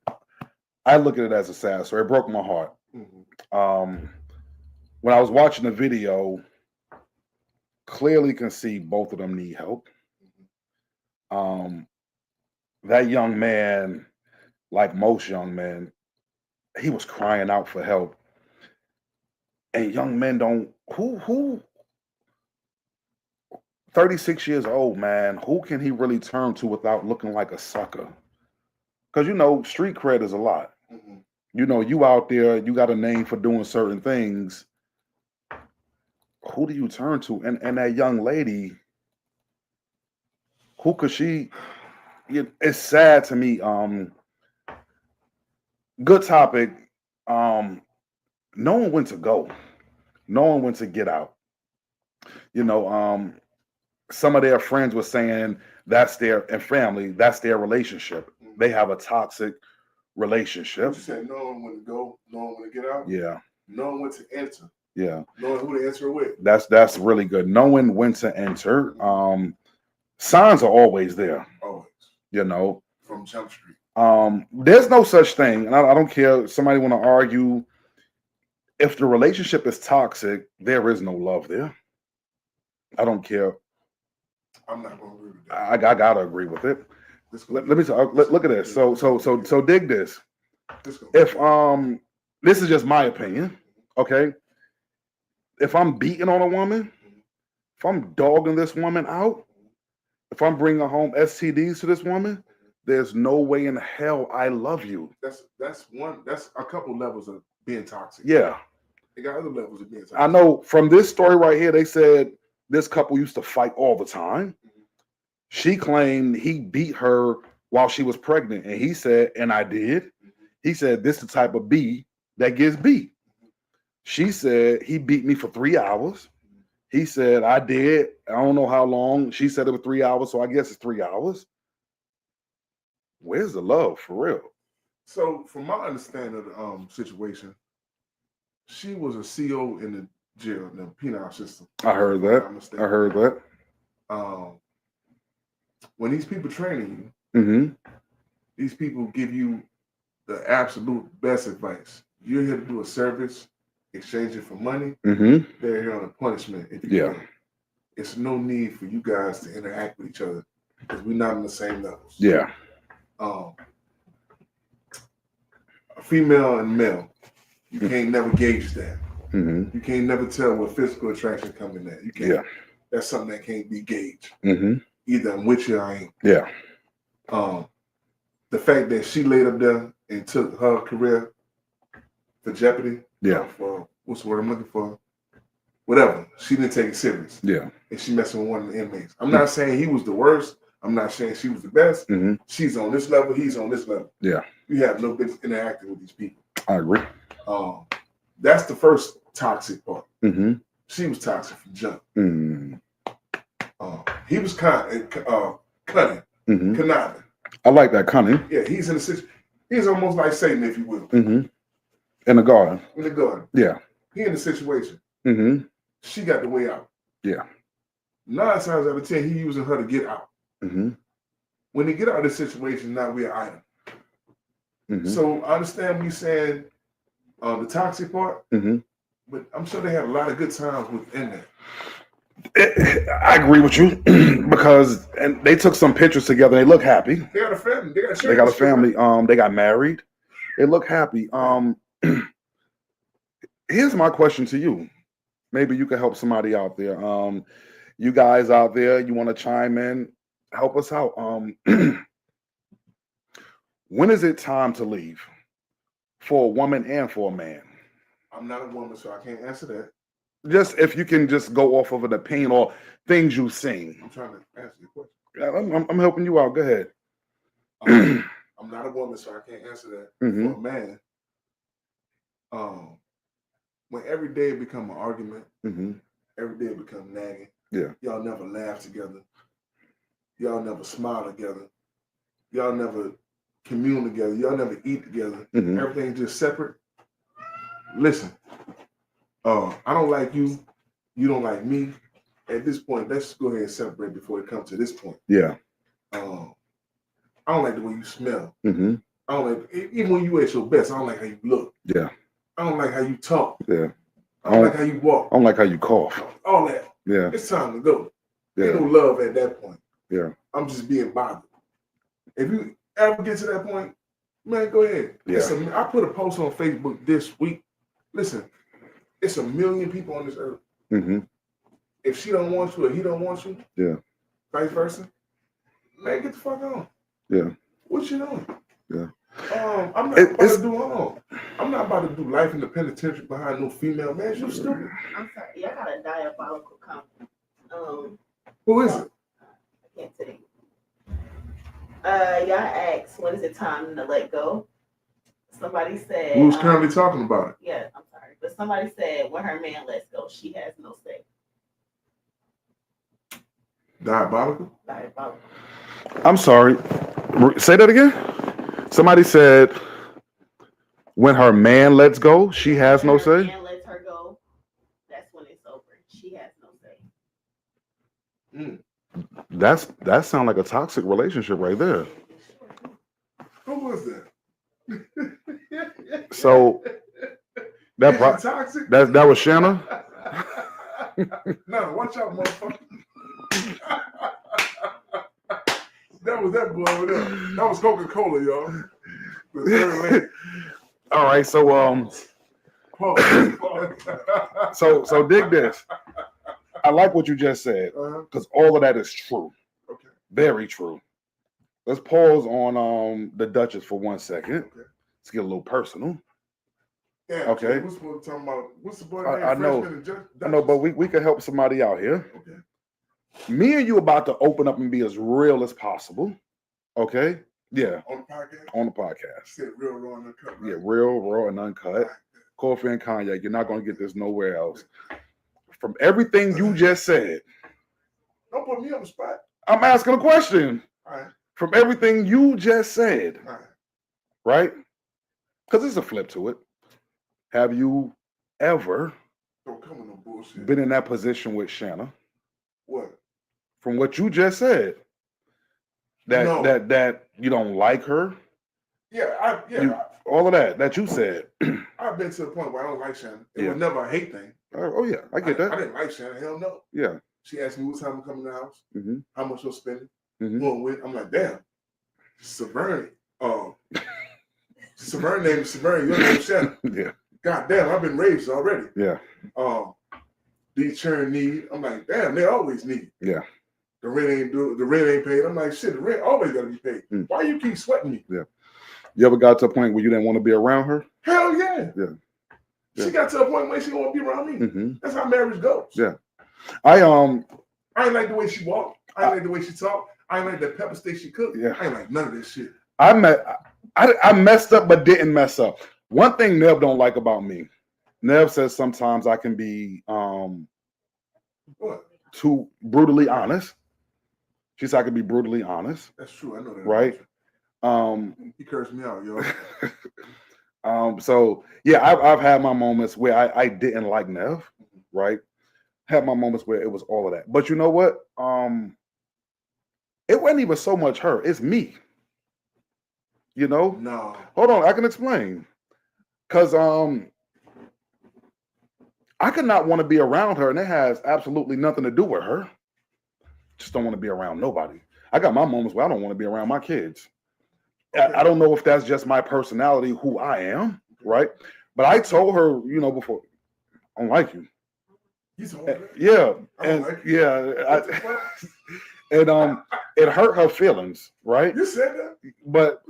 Speaker 2: I look at it as a sad story. It broke my heart. Mm-hmm. When I was watching the video, clearly can see both of them need help. That young man, like most young men, he was crying out for help. And young men don't, who 36 years old, man, who can he really turn to without looking like a sucker? Because, street cred is a lot. Mm-hmm. You out there, you got a name for doing certain things. Who do you turn to? And that young lady, who could she? It's sad to me. Good topic. Knowing when to go, knowing when to get out. Some of their friends were saying and family, that's their relationship. They have a toxic relationship.
Speaker 1: You said knowing when to go, knowing when to get out.
Speaker 2: Yeah.
Speaker 1: Knowing when to enter.
Speaker 2: Yeah.
Speaker 1: Knowing who to enter with.
Speaker 2: That's really good. Knowing when to enter. Signs are always there.
Speaker 1: Always. From Jump Street.
Speaker 2: There's no such thing, and I don't care if somebody want to argue. If the relationship is toxic, there is no love there. I don't care.
Speaker 1: I'm not going to agree with that.
Speaker 2: I gotta agree with it. Let me talk. Look at this. So dig this. If this is just my opinion, okay. If I'm beating on a woman, if I'm dogging this woman out, if I'm bringing home STDs to this woman, there's no way in hell I love you.
Speaker 1: That's a couple levels of being toxic.
Speaker 2: Yeah.
Speaker 1: They got other levels of being toxic.
Speaker 2: I know from this story right here, they said this couple used to fight all the time. Mm-hmm. She claimed he beat her while she was pregnant. And he said, and I did. Mm-hmm. He said, this is the type of B that gets beat. Mm-hmm. She said, he beat me for 3 hours. Mm-hmm. He said, I did. I don't know how long. She said it was 3 hours. So I guess it's 3 hours. Where's the love for real?
Speaker 1: So from my understanding of the situation, she was a CO in the jail, in the penal system.
Speaker 2: I heard that.
Speaker 1: When these people training
Speaker 2: you, mm-hmm.
Speaker 1: these people give you the absolute best advice. You're here to do a service, exchange it for money.
Speaker 2: Mm-hmm.
Speaker 1: They're here on a punishment. It's no need for you guys to interact with each other because we're not on the same levels.
Speaker 2: Yeah.
Speaker 1: A female and male, you can't never gauge that.
Speaker 2: Mm-hmm.
Speaker 1: You can't never tell where physical attraction coming at. You can't.
Speaker 2: Yeah.
Speaker 1: That's something that can't be gauged.
Speaker 2: Mm-hmm.
Speaker 1: Either I'm with you or I ain't.
Speaker 2: Yeah.
Speaker 1: The fact that she laid up there and took her career for jeopardy.
Speaker 2: Yeah.
Speaker 1: For what's the word I'm looking for? Whatever. She didn't take it serious.
Speaker 2: Yeah.
Speaker 1: And she messing with one of the inmates. I'm not saying he was the worst. I'm not saying she was the best.
Speaker 2: Mm-hmm.
Speaker 1: She's on this level. He's on this level.
Speaker 2: Yeah.
Speaker 1: You have no business interacting with these people.
Speaker 2: I agree.
Speaker 1: That's the first toxic part.
Speaker 2: Mm-hmm.
Speaker 1: She was toxic from jump.
Speaker 2: Mm-hmm.
Speaker 1: He was cunning,
Speaker 2: mm-hmm.
Speaker 1: conniving.
Speaker 2: I like that cunning.
Speaker 1: Yeah, he's in a situation. He's almost like Satan, if you will.
Speaker 2: Mm-hmm. In the garden.
Speaker 1: In the garden.
Speaker 2: Yeah.
Speaker 1: He in the situation.
Speaker 2: Mm-hmm.
Speaker 1: She got the way out.
Speaker 2: Yeah.
Speaker 1: 9 times out of 10, he using her to get out.
Speaker 2: Mm-hmm.
Speaker 1: When they get out of this situation, now we're an item.
Speaker 2: Mm-hmm.
Speaker 1: So I understand what you're saying, the toxic part,
Speaker 2: mm-hmm.
Speaker 1: but I'm sure they had a lot of good times within that.
Speaker 2: I agree with you because they took some pictures together. They look happy.
Speaker 1: They got a family.
Speaker 2: They got a family. They got married. They look happy. Here's my question to you. maybe you can help somebody out there. You guys out there, you want to chime in, help us out. When is it time to leave for a woman and for a man?
Speaker 1: I'm not a woman, so I can't answer that.
Speaker 2: Just if you can just go off of an opinion or things you've seen.
Speaker 1: I'm trying to answer your question.
Speaker 2: I'm helping you out. Go ahead.
Speaker 1: I'm not a woman, so I can't answer that.
Speaker 2: Mm-hmm.
Speaker 1: For a man, when every day it become an argument,
Speaker 2: mm-hmm.
Speaker 1: every day it become nagging.
Speaker 2: Yeah.
Speaker 1: Y'all never laugh together. Y'all never smile together. Y'all never commune together. Y'all never eat together.
Speaker 2: Mm-hmm.
Speaker 1: Everything's just separate. Listen, I don't like you. You don't like me. At this point, let's go ahead and separate before it comes to this point.
Speaker 2: Yeah.
Speaker 1: I don't like the way you smell.
Speaker 2: Mm-hmm.
Speaker 1: I don't like, even when you at your best, I don't like how you look.
Speaker 2: Yeah.
Speaker 1: I don't like how you talk.
Speaker 2: Yeah.
Speaker 1: I don't like how you walk.
Speaker 2: I don't like how you cough.
Speaker 1: All that.
Speaker 2: Yeah.
Speaker 1: It's time to go.
Speaker 2: Yeah.
Speaker 1: Ain't no love at that point.
Speaker 2: Yeah.
Speaker 1: I'm just being bothered. If you ever get to that point, man, go ahead.
Speaker 2: Yeah.
Speaker 1: I put a post on Facebook this week. Listen, it's 1 million people on this earth.
Speaker 2: Mm-hmm.
Speaker 1: If she don't want you or he don't want you,
Speaker 2: yeah,
Speaker 1: vice versa, man, get the fuck on.
Speaker 2: Yeah.
Speaker 1: What you doing?
Speaker 2: Yeah.
Speaker 1: I'm not about to do I'm not about to do life in the penitentiary behind no female. Man, you stupid.
Speaker 3: I'm sorry. Y'all got a diabolical comment.
Speaker 1: Who is it?
Speaker 3: I can't tell you. Y'all asked, when is it time to let go? Somebody said.
Speaker 1: Who's currently talking about it?
Speaker 3: Yeah, I'm sorry. But somebody said when her man lets go, she has no say.
Speaker 1: Diabolical?
Speaker 3: Diabolical.
Speaker 2: I'm sorry. Say that again? Somebody said when her man lets go, she has no say?
Speaker 3: When her man lets her go, that's when it's over. She has no say.
Speaker 2: That sounds like a toxic relationship right there.
Speaker 1: Who was that?
Speaker 2: So that
Speaker 1: toxic?
Speaker 2: That was Shanna?
Speaker 1: No, watch out, motherfucker. That was that boy over there. That was Coca-Cola, y'all. The third lady.
Speaker 2: All right, so so dig this. I like what you just said because all of that is true.
Speaker 1: Okay.
Speaker 2: Very true. Let's pause on the Duchess for 1 second. Okay. Let's get a little personal.
Speaker 1: Yeah.
Speaker 2: Okay.
Speaker 1: What's the talking about? What's the boy name?
Speaker 2: I know, but we can help somebody out here.
Speaker 1: Okay.
Speaker 2: Me and you about to open up and be as real as possible. Okay. Yeah.
Speaker 1: On the podcast.
Speaker 2: On the podcast.
Speaker 1: Said real, raw, and uncut. Right?
Speaker 2: Yeah, real, raw, and uncut. Coffee and cognac. You're not going to get this nowhere else. From everything you just said.
Speaker 1: Don't put me on the spot.
Speaker 2: I'm asking a question.
Speaker 1: All right.
Speaker 2: From everything you just said.
Speaker 1: All right.
Speaker 2: Right? Because there's a flip to it. Have you ever been in that position with Shanna?
Speaker 1: What?
Speaker 2: From what you just said. That you don't like her?
Speaker 1: Yeah,
Speaker 2: all of that you said.
Speaker 1: I've been to the point where I don't like Shanna. It was never a hate thing.
Speaker 2: Oh yeah, I get that.
Speaker 1: I didn't like Shanna. Hell no.
Speaker 2: Yeah.
Speaker 1: She asked me what time I'm coming to the house, how much you're spending,
Speaker 2: who
Speaker 1: I'm with. I'm like, damn, Severn. Severn name is Severn. Your name is Shanna.
Speaker 2: Yeah.
Speaker 1: God damn, I've been raised already.
Speaker 2: Yeah.
Speaker 1: These churn need. I'm like, damn, they always need.
Speaker 2: Yeah.
Speaker 1: The rent ain't paid. I'm like, shit, the rent always gotta be paid. Why you keep sweating me?
Speaker 2: Yeah. You ever got to a point where you didn't want to be around her?
Speaker 1: Hell yeah.
Speaker 2: Yeah.
Speaker 1: She got to a point where she didn't want to be around me. That's how marriage goes.
Speaker 2: Yeah. I
Speaker 1: ain't like the way she walked. I ain't like the way she talked. I ain't like the pepper steak she cooked.
Speaker 2: Yeah.
Speaker 1: I ain't like none of this shit.
Speaker 2: I messed up but didn't mess up. One thing Nev don't like about me, Nev says sometimes I can be too brutally honest. She said I can be brutally honest.
Speaker 1: That's true. I know that.
Speaker 2: Right?
Speaker 1: He cursed me out, yo.
Speaker 2: So yeah, I've had my moments where I didn't like Nev, right? Had my moments where it was all of that. But you know what? It wasn't even so much her, it's me. You know?
Speaker 1: No.
Speaker 2: Hold on, I can explain. Cause I could not want to be around her, and it has absolutely nothing to do with her. Just don't want to be around nobody. I got my moments where I don't want to be around my kids. Okay. I don't know if that's just my personality, who I am, right? But I told her, before, I don't like you. Yeah, and and it hurt her feelings, right?
Speaker 1: You said that,
Speaker 2: but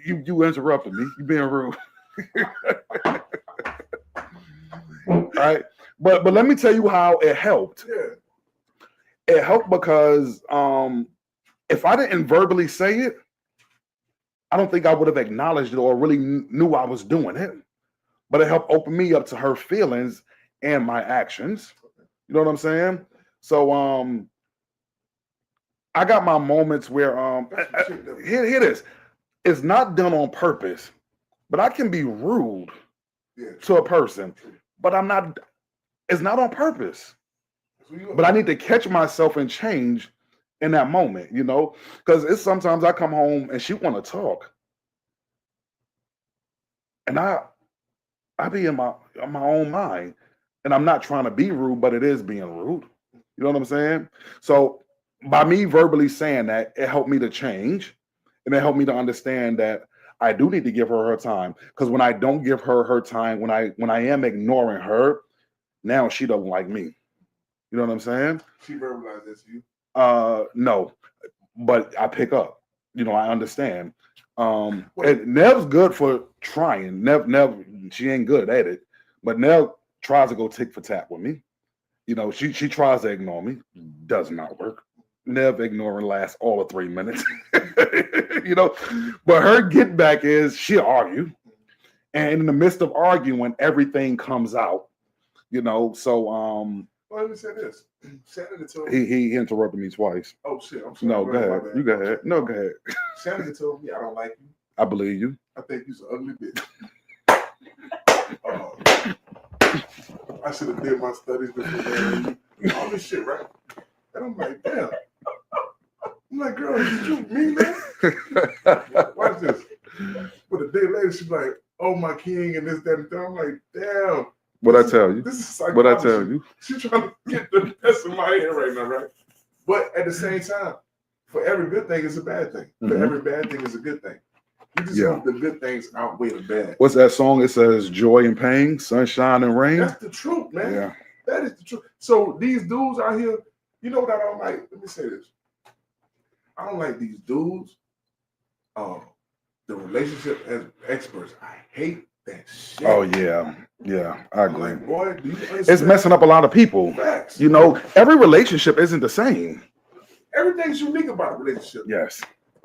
Speaker 2: you interrupted me. You being rude. Right, but let me tell you how it helped.
Speaker 1: Yeah.
Speaker 2: It helped because if I didn't verbally say it, I don't think I would have acknowledged it or really knew I was doing it. But it helped open me up to her feelings and my actions. You know what I'm saying? So I got my moments where here it is. It's not done on purpose, but I can be rude to a person, but it's not on purpose. But I need to catch myself and change in that moment, you know, because it's sometimes I come home and she want to talk, and I be in my own mind, and I'm not trying to be rude, but it is being rude. You know what I'm saying? So by me verbally saying that, it helped me to change, and it helped me to understand that I do need to give her time. Because when I don't give her time, when I am ignoring her, now she doesn't like me. You know what I'm saying?
Speaker 1: She verbalized this to you?
Speaker 2: No, but I pick up. You know, I understand. And Nev's good for trying. Nev, she ain't good at it, but Nev tries to go tick for tat with me. You know, she tries to ignore me. Does not work. Nev ignoring lasts all of 3 minutes. You know, but her get back is she'll argue, and in the midst of arguing, everything comes out. You know, so
Speaker 1: well, let me say this. Shannon told
Speaker 2: me he interrupted me twice.
Speaker 1: Oh shit! I'm sorry.
Speaker 2: No, go ahead. You go ahead. No, go ahead.
Speaker 1: Shannon told me I don't like you.
Speaker 2: I believe you.
Speaker 1: I think you're an ugly bitch. I should have did my studies before all this shit, right? And I'm like, damn. I'm like, girl, is you me, man? Watch this. But a day later, she's like, oh, my king, and this, that, and that. I'm like, damn.
Speaker 2: What'd I tell you?
Speaker 1: This is psychology.
Speaker 2: What'd I tell you?
Speaker 1: She's trying to get the best of my head right now, right? But at the same time, for every good thing is a bad thing. For every bad thing is a good thing. You just hope the good things outweigh the bad.
Speaker 2: What's that song? It says joy and pain, sunshine and rain.
Speaker 1: That's the truth, man.
Speaker 2: Yeah.
Speaker 1: That is the truth. So these dudes out here, you know what I don't like? Let me say this. I don't like these dudes. The relationship as experts. I hate that shit.
Speaker 2: Oh yeah. Yeah, I agree.
Speaker 1: Like, boy, do you understand?
Speaker 2: It's messing up a lot of people.
Speaker 1: Facts.
Speaker 2: You know, every relationship isn't the same.
Speaker 1: Everything's unique about a relationship.
Speaker 2: Yes.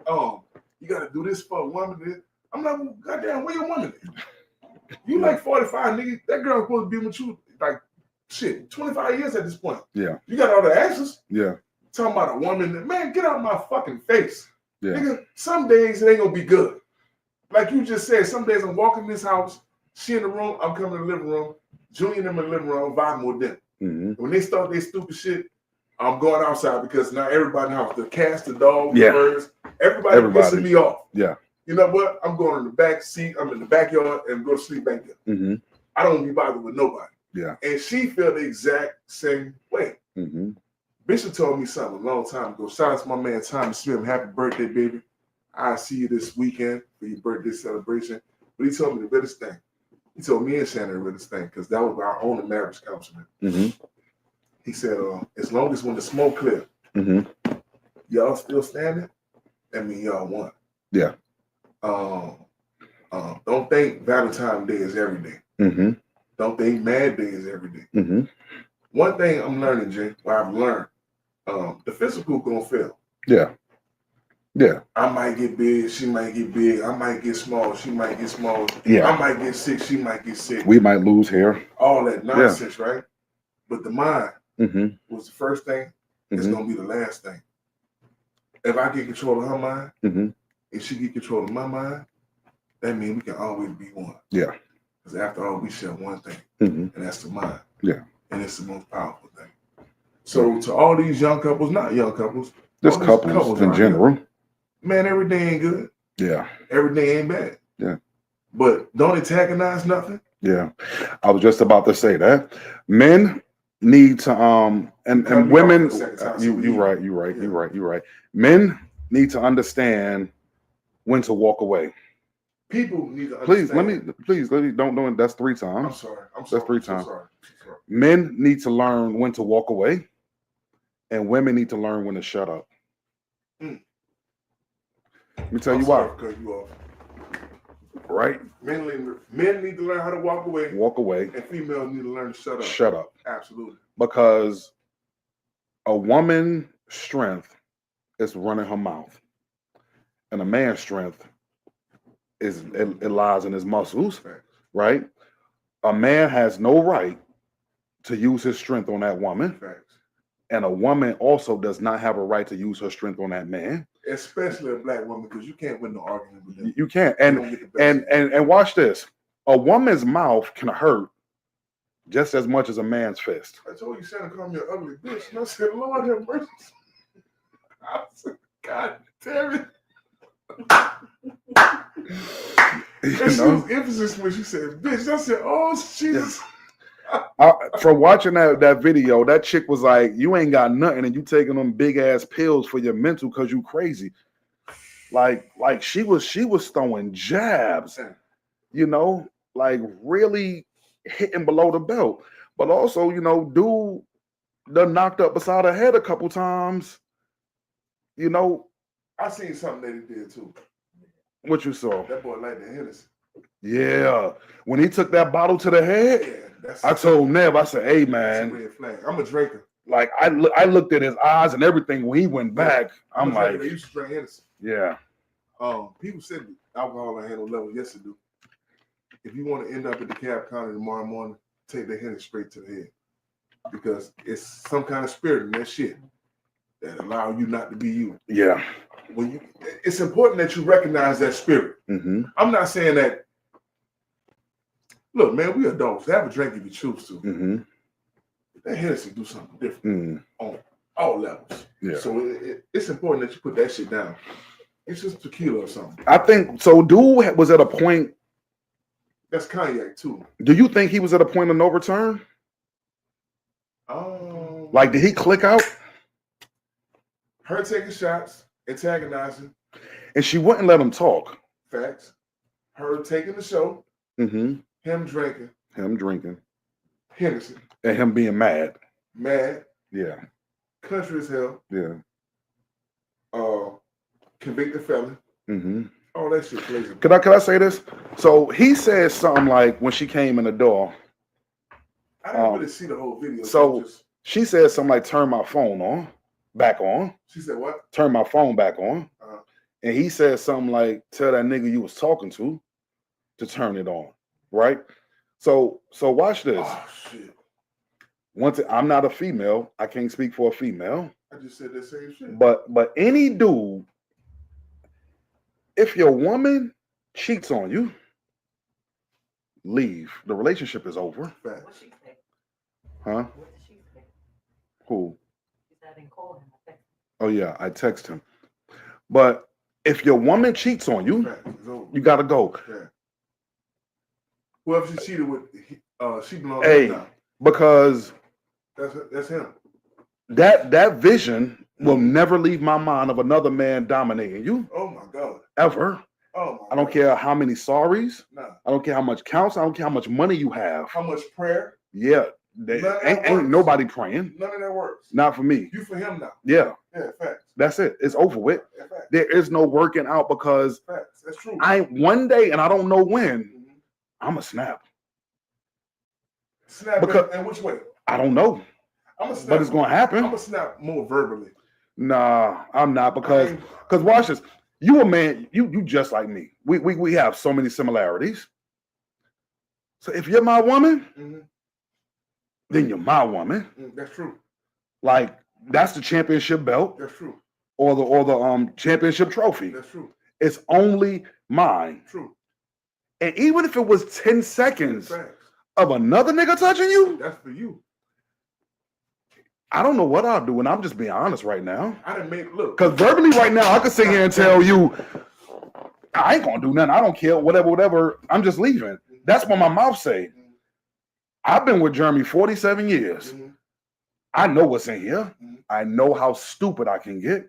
Speaker 1: You got to do this for a woman. I'm like, well, goddamn, where your woman is? You like 45, nigga. That girl supposed to be with you like shit, 25 years at this point.
Speaker 2: Yeah.
Speaker 1: You got all the answers.
Speaker 2: Yeah.
Speaker 1: Talking about a woman, man, get out of my fucking face.
Speaker 2: Yeah.
Speaker 1: Nigga, some days it ain't gonna be good. Like you just said, some days I'm walking in this house, she in the room, I'm coming to the living room, Junior in the living room, vibing with them.
Speaker 2: Mm-hmm.
Speaker 1: When they start their stupid shit, I'm going outside because now everybody in the house, the cats, the dogs, the birds, everybody pissing me off.
Speaker 2: Yeah.
Speaker 1: You know what? I'm going in the back seat, I'm in the backyard and go to sleep back there.
Speaker 2: Mm-hmm.
Speaker 1: I don't be bothered with nobody.
Speaker 2: Yeah.
Speaker 1: And she felt the exact same way.
Speaker 2: Mm-hmm.
Speaker 1: Bishop told me something a long time ago. Shout out to my man Tommy Smith. Happy birthday, baby. I'll see you this weekend for your birthday celebration. But he told me the realest thing. He told me and Shannon the realest thing because that was our own marriage counselor.
Speaker 2: Mm-hmm.
Speaker 1: He said, as long as when the smoke clear, y'all still standing, that means y'all won.
Speaker 2: Yeah.
Speaker 1: Don't think Valentine's Day is every day.
Speaker 2: Mm-hmm.
Speaker 1: Don't think Mad Day is every day.
Speaker 2: Mm-hmm.
Speaker 1: One thing I'm learning, Jay, what I've learned, the physical gonna fail.
Speaker 2: Yeah. Yeah.
Speaker 1: I might get big, she might get big. I might get small, she might get small.
Speaker 2: Yeah.
Speaker 1: I might get sick, she might get sick.
Speaker 2: We might lose hair.
Speaker 1: All that nonsense, right? But the mind
Speaker 2: mm-hmm.
Speaker 1: was the first thing. It's gonna be the last thing. If I get control of her mind, and she get control of my mind, that means we can always be one.
Speaker 2: Yeah.
Speaker 1: Because after all, we share one thing, and that's the mind.
Speaker 2: Yeah.
Speaker 1: And it's the most powerful thing. So to all these young couples, not young couples,
Speaker 2: just couples in general,
Speaker 1: man, everything ain't good.
Speaker 2: Yeah.
Speaker 1: Everything ain't bad.
Speaker 2: Yeah.
Speaker 1: But don't antagonize nothing.
Speaker 2: Yeah. I was just about to say that. Men need to and women you're right. Men need to understand when to walk away.
Speaker 1: People need to understand.
Speaker 2: Please let me don't. That's 3 times.
Speaker 1: I'm sorry.
Speaker 2: That's 3 times.
Speaker 1: I'm sorry.
Speaker 2: Men need to learn when to walk away, and women need to learn when to shut up. Let me tell you why.
Speaker 1: Cut you off.
Speaker 2: Right?
Speaker 1: Men need to learn how to walk away.
Speaker 2: Walk away.
Speaker 1: And females need to learn to shut up.
Speaker 2: Shut up.
Speaker 1: Absolutely.
Speaker 2: Because a woman's strength is running her mouth, and a man's strength is it lies in his muscles.
Speaker 1: Facts.
Speaker 2: Right? A man has no right to use his strength on that woman.
Speaker 1: Facts.
Speaker 2: And a woman also does not have a right to use her strength on that man.
Speaker 1: Especially a black woman, because you can't win no argument with them.
Speaker 2: You can't. And watch this. A woman's mouth can hurt just as much as a man's fist.
Speaker 1: I told you Santa called me an ugly bitch, and I said, Lord have mercy. I said, God damn it. And she was emphasis when she said, bitch. I said, oh, Jesus.
Speaker 2: From watching that video, that chick was like, you ain't got nothing and you taking them big ass pills for your mental because you crazy. Like she was throwing jabs, you know, like really hitting below the belt. But also, you know, dude done knocked up beside her head a couple times. You know.
Speaker 1: I seen something that he did too.
Speaker 2: What you saw?
Speaker 1: That boy liked the Hennessy.
Speaker 2: Yeah. When he took that bottle to the head.
Speaker 1: Yeah.
Speaker 2: I told Nev, I said, hey, man.
Speaker 1: That's a red flag. I'm a drinker.
Speaker 2: Like, I looked at his eyes and everything when he went back. I'm like.
Speaker 1: They used to drink Hennessy.
Speaker 2: Yeah.
Speaker 1: People said alcohol and handle level. Yes, it do. If you want to end up at the cab counter tomorrow morning, take the Hennessy straight to the head. Because it's some kind of spirit in that shit that allow you not to be you.
Speaker 2: Yeah.
Speaker 1: It's important that you recognize that spirit.
Speaker 2: Mm-hmm.
Speaker 1: I'm not saying that. Look, man, we adults. Have a drink if you choose to.
Speaker 2: Mm-hmm.
Speaker 1: That Hennessy do something different on all levels.
Speaker 2: Yeah.
Speaker 1: So it's important that you put that shit down. It's just tequila or something.
Speaker 2: I think so. Dude was at a point.
Speaker 1: That's cognac too.
Speaker 2: Do you think he was at a point of no return? Like, did he click out?
Speaker 1: Her taking shots, antagonizing,
Speaker 2: and she wouldn't let him talk.
Speaker 1: Facts. Her taking the show.
Speaker 2: Mm-hmm.
Speaker 1: Him drinking. Hennessy.
Speaker 2: And him being mad.
Speaker 1: Yeah. Country as hell.
Speaker 2: Yeah.
Speaker 1: Convicted felon.
Speaker 2: Mm-hmm.
Speaker 1: All that shit plays.
Speaker 2: Could I say this? So he said something like when she came in the door.
Speaker 1: I didn't really see the whole video.
Speaker 2: So she said something like, turn my phone back on.
Speaker 1: She said what?
Speaker 2: Turn my phone back on. And he said something like, tell that nigga you was talking to turn it on. Right? So watch this.
Speaker 1: Oh shit.
Speaker 2: I'm not a female. I can't speak for a female.
Speaker 1: I just said that same shit.
Speaker 2: But any dude, if your woman cheats on you, leave. The relationship is over.
Speaker 1: Facts.
Speaker 3: What she say?
Speaker 2: Huh?
Speaker 3: What did she say?
Speaker 2: Who?
Speaker 3: She said I didn't call him. I texted him.
Speaker 2: Oh yeah, I text him. But if your woman cheats on you, you gotta go.
Speaker 1: Yeah. Whoever she cheated with, she belongs
Speaker 2: to him
Speaker 1: now.
Speaker 2: Because
Speaker 1: that's him.
Speaker 2: That vision will never leave my mind of another man dominating you.
Speaker 1: Oh my God.
Speaker 2: Ever.
Speaker 1: Oh my
Speaker 2: I don't care how many sorries.
Speaker 1: Nah.
Speaker 2: I don't care how much counts. I don't care how much money you have.
Speaker 1: How much prayer?
Speaker 2: Yeah. Ain't nobody praying.
Speaker 1: None of that works.
Speaker 2: Not for me.
Speaker 1: You for him now.
Speaker 2: Yeah.
Speaker 1: Yeah, facts.
Speaker 2: That's it. It's over with.
Speaker 1: Yeah, facts.
Speaker 2: There is no working out because
Speaker 1: facts. That's true.
Speaker 2: One day, and I don't know when, I'm a snap.
Speaker 1: Snap because, in which way?
Speaker 2: I don't know.
Speaker 1: I'm a snap.
Speaker 2: But it's gonna happen.
Speaker 1: I'm gonna snap more verbally.
Speaker 2: Nah, I'm not because watch this. You a man, you just like me. We have so many similarities. So if you're my woman, then you're my woman.
Speaker 1: That's true.
Speaker 2: Like that's the championship belt.
Speaker 1: That's true.
Speaker 2: Or the championship trophy.
Speaker 1: That's true.
Speaker 2: It's only mine.
Speaker 1: True.
Speaker 2: And even if it was 10 seconds of another nigga touching you,
Speaker 1: that's for you.
Speaker 2: I don't know what I'll do, and I'm just being honest right now.
Speaker 1: I didn't make look.
Speaker 2: Because verbally right now, I could sit here and tell you, I ain't gonna do nothing. I don't care, whatever. I'm just leaving. That's what my mouth say. I've been with Jeremy 47 years. I know what's in here. I know how stupid I can get.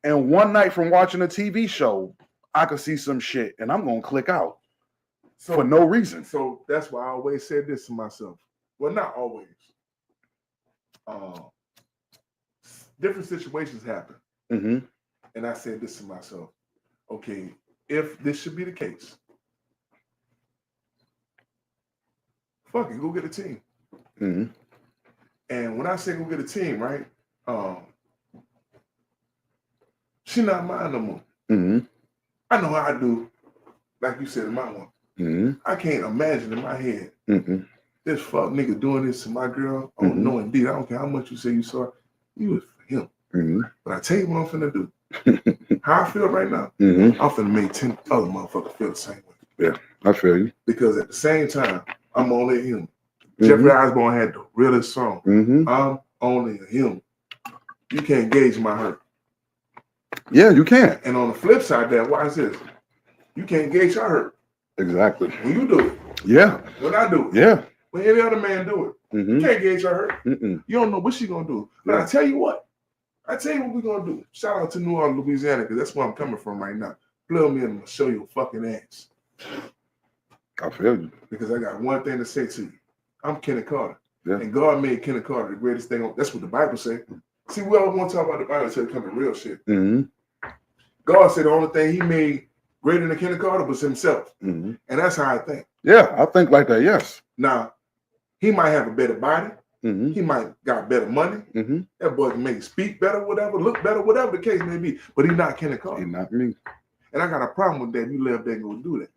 Speaker 2: And one night from watching a TV show, I could see some shit and I'm gonna click out
Speaker 1: So,
Speaker 2: for no reason.
Speaker 1: So that's why I always said this to myself. Well, not always. Different situations happen.
Speaker 2: Mm-hmm.
Speaker 1: And I said this to myself. Okay, if this should be the case, fucking go get a team.
Speaker 2: Mm-hmm.
Speaker 1: And when I say go get a team, right? She not mine no more.
Speaker 2: Mm-hmm.
Speaker 1: I know how I do, like you said in my one.
Speaker 2: Mm-hmm.
Speaker 1: I can't imagine in my head
Speaker 2: this
Speaker 1: fuck nigga doing this to my girl. Oh no, indeed. I don't care how much you say you saw it. You was for him. But I tell you what I'm finna do. How I feel right now, I'm finna make 10 other motherfuckers feel the same way.
Speaker 2: Yeah, I feel you.
Speaker 1: Because at the same time, I'm only a human. Jeffrey Osborne had the realest song. I'm only a human. You can't gauge my hurt.
Speaker 2: Yeah, you can't.
Speaker 1: And on the flip side of that, watch this. You can't gauge your hurt.
Speaker 2: Exactly.
Speaker 1: When you do it.
Speaker 2: Yeah.
Speaker 1: When I do it.
Speaker 2: Yeah.
Speaker 1: When any other man do it. You can't gauge your hurt. You don't know what she gonna do. But I tell you what. I tell you what we're gonna do. Shout out to New Orleans, Louisiana, because that's where I'm coming from right now. Blow me and I'm gonna show you a fucking ass.
Speaker 2: I feel you.
Speaker 1: Because I got one thing to say to you. I'm Kenneth Carter.
Speaker 2: Yeah.
Speaker 1: And God made Kenneth Carter the greatest thing on. That's what the Bible says. See, we always want to talk about the Bible until it comes to real shit. God said the only thing he made greater than Kenneth Carter was himself. And that's how I think.
Speaker 2: Yeah, I think like that, yes.
Speaker 1: Now, he might have a better body. He might got better money. That boy can make speak better, whatever, look better, whatever the case may be. But he's not Kenneth Carter.
Speaker 2: He's not me.
Speaker 1: And I got a problem with that. You left there and go do that.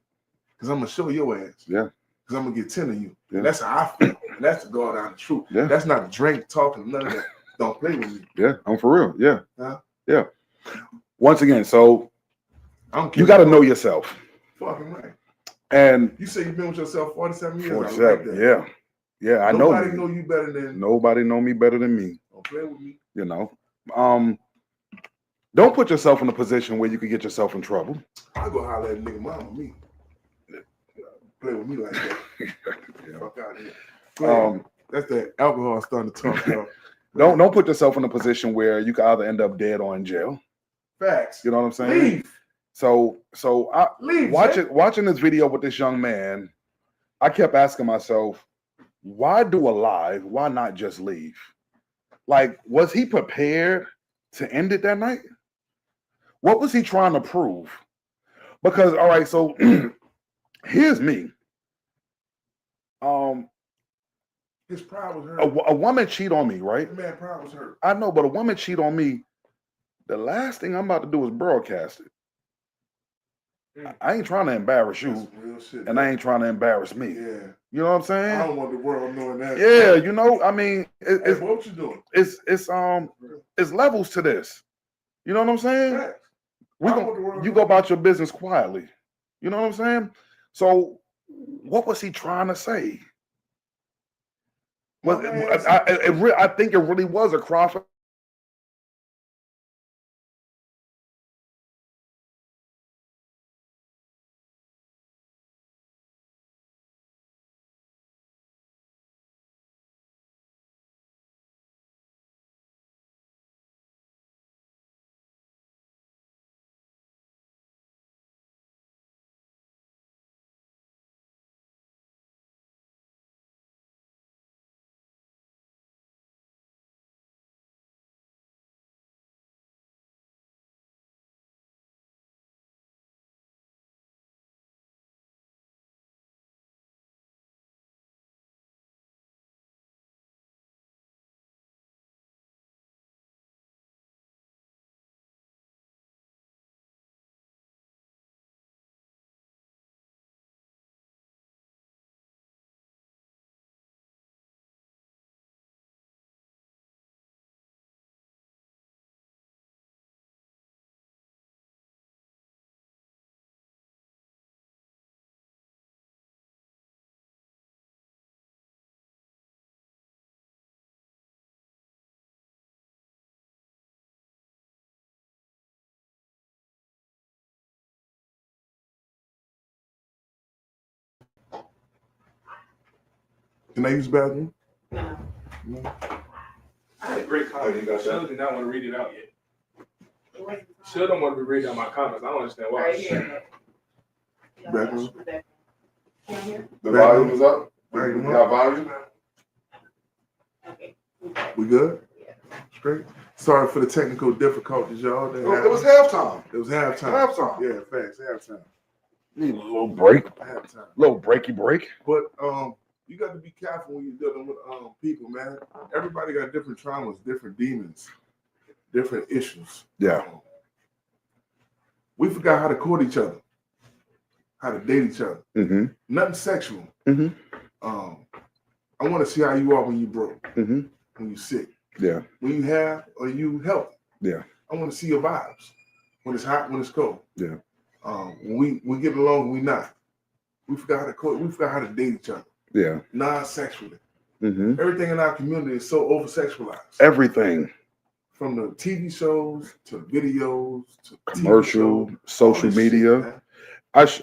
Speaker 1: Because I'm going to show your ass.
Speaker 2: Yeah.
Speaker 1: Because I'm going to get 10 of you.
Speaker 2: Yeah.
Speaker 1: And that's how I feel. And that's the God out of the truth.
Speaker 2: Yeah.
Speaker 1: That's not a drink, talking, none of that. Don't play with me.
Speaker 2: Yeah, I'm for real. Yeah.
Speaker 1: Huh?
Speaker 2: Yeah. Once again, so you got to know yourself.
Speaker 1: Fucking right.
Speaker 2: And
Speaker 1: you say you've been with yourself 47 years.
Speaker 2: 47,
Speaker 1: I like that.
Speaker 2: Yeah. Yeah, I know.
Speaker 1: Nobody know you better than.
Speaker 2: Nobody know me better than me.
Speaker 1: Don't play with me.
Speaker 2: You know. Don't put yourself in a position where you could get yourself in trouble.
Speaker 1: I go holler at a nigga mama me. Play with me like that.
Speaker 2: Yeah.
Speaker 1: Fuck out of here. That's that alcohol starting to talk about.
Speaker 2: Don't put yourself in a position where you can either end up dead or in jail.
Speaker 1: Facts.
Speaker 2: You know what I'm saying?
Speaker 1: Leave.
Speaker 2: So I
Speaker 1: Leave,
Speaker 2: watching this video with this young man, I kept asking myself, why do a live? Why not just leave? Like, was he prepared to end it that night? What was he trying to prove? Because, all right, so here's me.
Speaker 1: His pride was hurt.
Speaker 2: A woman cheat on me, right?
Speaker 1: The man pride was hurt.
Speaker 2: I know, but a woman cheat on me. The last thing I'm about to do is broadcast it. I ain't trying to embarrass you,
Speaker 1: real shit,
Speaker 2: and I ain't trying to embarrass me.
Speaker 1: Yeah.
Speaker 2: You know what I'm saying?
Speaker 1: I don't want the world knowing that.
Speaker 2: Yeah, you know, I mean,
Speaker 1: hey, what you doing?
Speaker 2: It's levels to this. You know what I'm saying? You go about your business quietly. You know what I'm saying? So, what was he trying to say? I think it really was a cry for.
Speaker 1: Can I use the bathroom?
Speaker 3: No.
Speaker 4: I had a great comment. I showed you not want to read it out yet.
Speaker 3: It wasn't
Speaker 4: Still don't want to be reading out my comments. I don't understand why.
Speaker 3: Right here.
Speaker 1: Backroom.
Speaker 2: The volume is up.
Speaker 1: Volume
Speaker 2: You got volume?
Speaker 3: Okay.
Speaker 1: We good?
Speaker 3: Yeah.
Speaker 1: Straight. Sorry for the technical difficulties, y'all.
Speaker 2: It was halftime.
Speaker 1: It was halftime.
Speaker 2: Halftime.
Speaker 1: Yeah, facts. Halftime.
Speaker 2: Need a little break.
Speaker 1: Halftime.
Speaker 2: Little breaky break.
Speaker 1: But you got to be careful when you're dealing with people, man. Everybody got different traumas, different demons, different issues.
Speaker 2: Yeah.
Speaker 1: We forgot how to court each other, how to date each other.
Speaker 2: Mm-hmm.
Speaker 1: Nothing sexual.
Speaker 2: Mm-hmm.
Speaker 1: I want to see how you are when you broke,
Speaker 2: Mm-hmm.
Speaker 1: when you sick,
Speaker 2: Yeah.
Speaker 1: when you have or you healthy.
Speaker 2: Yeah.
Speaker 1: I want to see your vibes when it's hot, when it's cold.
Speaker 2: Yeah.
Speaker 1: When we get along, we not. We forgot how to court. We forgot how to date each other.
Speaker 2: Yeah.
Speaker 1: Non-sexually.
Speaker 2: Mm-hmm.
Speaker 1: Everything in our community is so over-sexualized.
Speaker 2: Everything.
Speaker 1: From the TV shows to videos to
Speaker 2: Commercial,
Speaker 1: TV shows,
Speaker 2: social
Speaker 1: all this
Speaker 2: media.
Speaker 1: shit, man.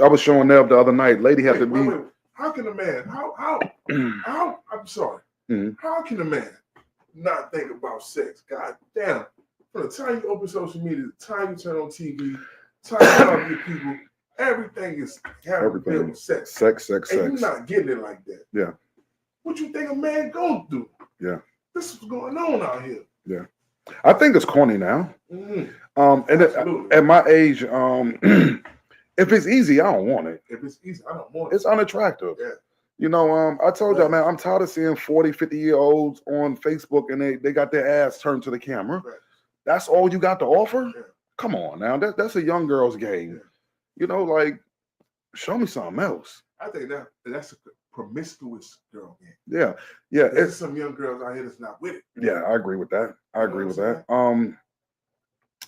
Speaker 2: I was showing Nev the other night. Lady had to be.
Speaker 1: Wait. How can a man? How? I'm sorry.
Speaker 2: Mhm.
Speaker 1: How can a man not think about sex? God damn! From the time you open social media, the time you turn on TV, the time you talk to people, everything is having to deal with sex.
Speaker 2: Sex.
Speaker 1: And you're not getting it like that.
Speaker 2: Yeah.
Speaker 1: What you think a man gonna do?
Speaker 2: Yeah.
Speaker 1: This is what's going on out here.
Speaker 2: Yeah. I think it's corny now.
Speaker 1: Mm-hmm.
Speaker 2: And
Speaker 1: Absolutely.
Speaker 2: at my age, if it's easy, I don't want it.
Speaker 1: If it's easy, I don't want it.
Speaker 2: It's unattractive.
Speaker 1: Yeah.
Speaker 2: You know, I told y'all, man, I'm tired of seeing 40, 50-year-olds on Facebook and they got their ass turned to the camera.
Speaker 1: Right.
Speaker 2: That's all you got to offer?
Speaker 1: Yeah.
Speaker 2: Come on now. That's a young girl's game.
Speaker 1: Yeah.
Speaker 2: You know, like, show me something else.
Speaker 1: I think that's a promiscuous girl game.
Speaker 2: Yeah. Yeah.
Speaker 1: There's some young girls out here that's not with it.
Speaker 2: Yeah, I agree with that. I agree with
Speaker 1: what
Speaker 2: that.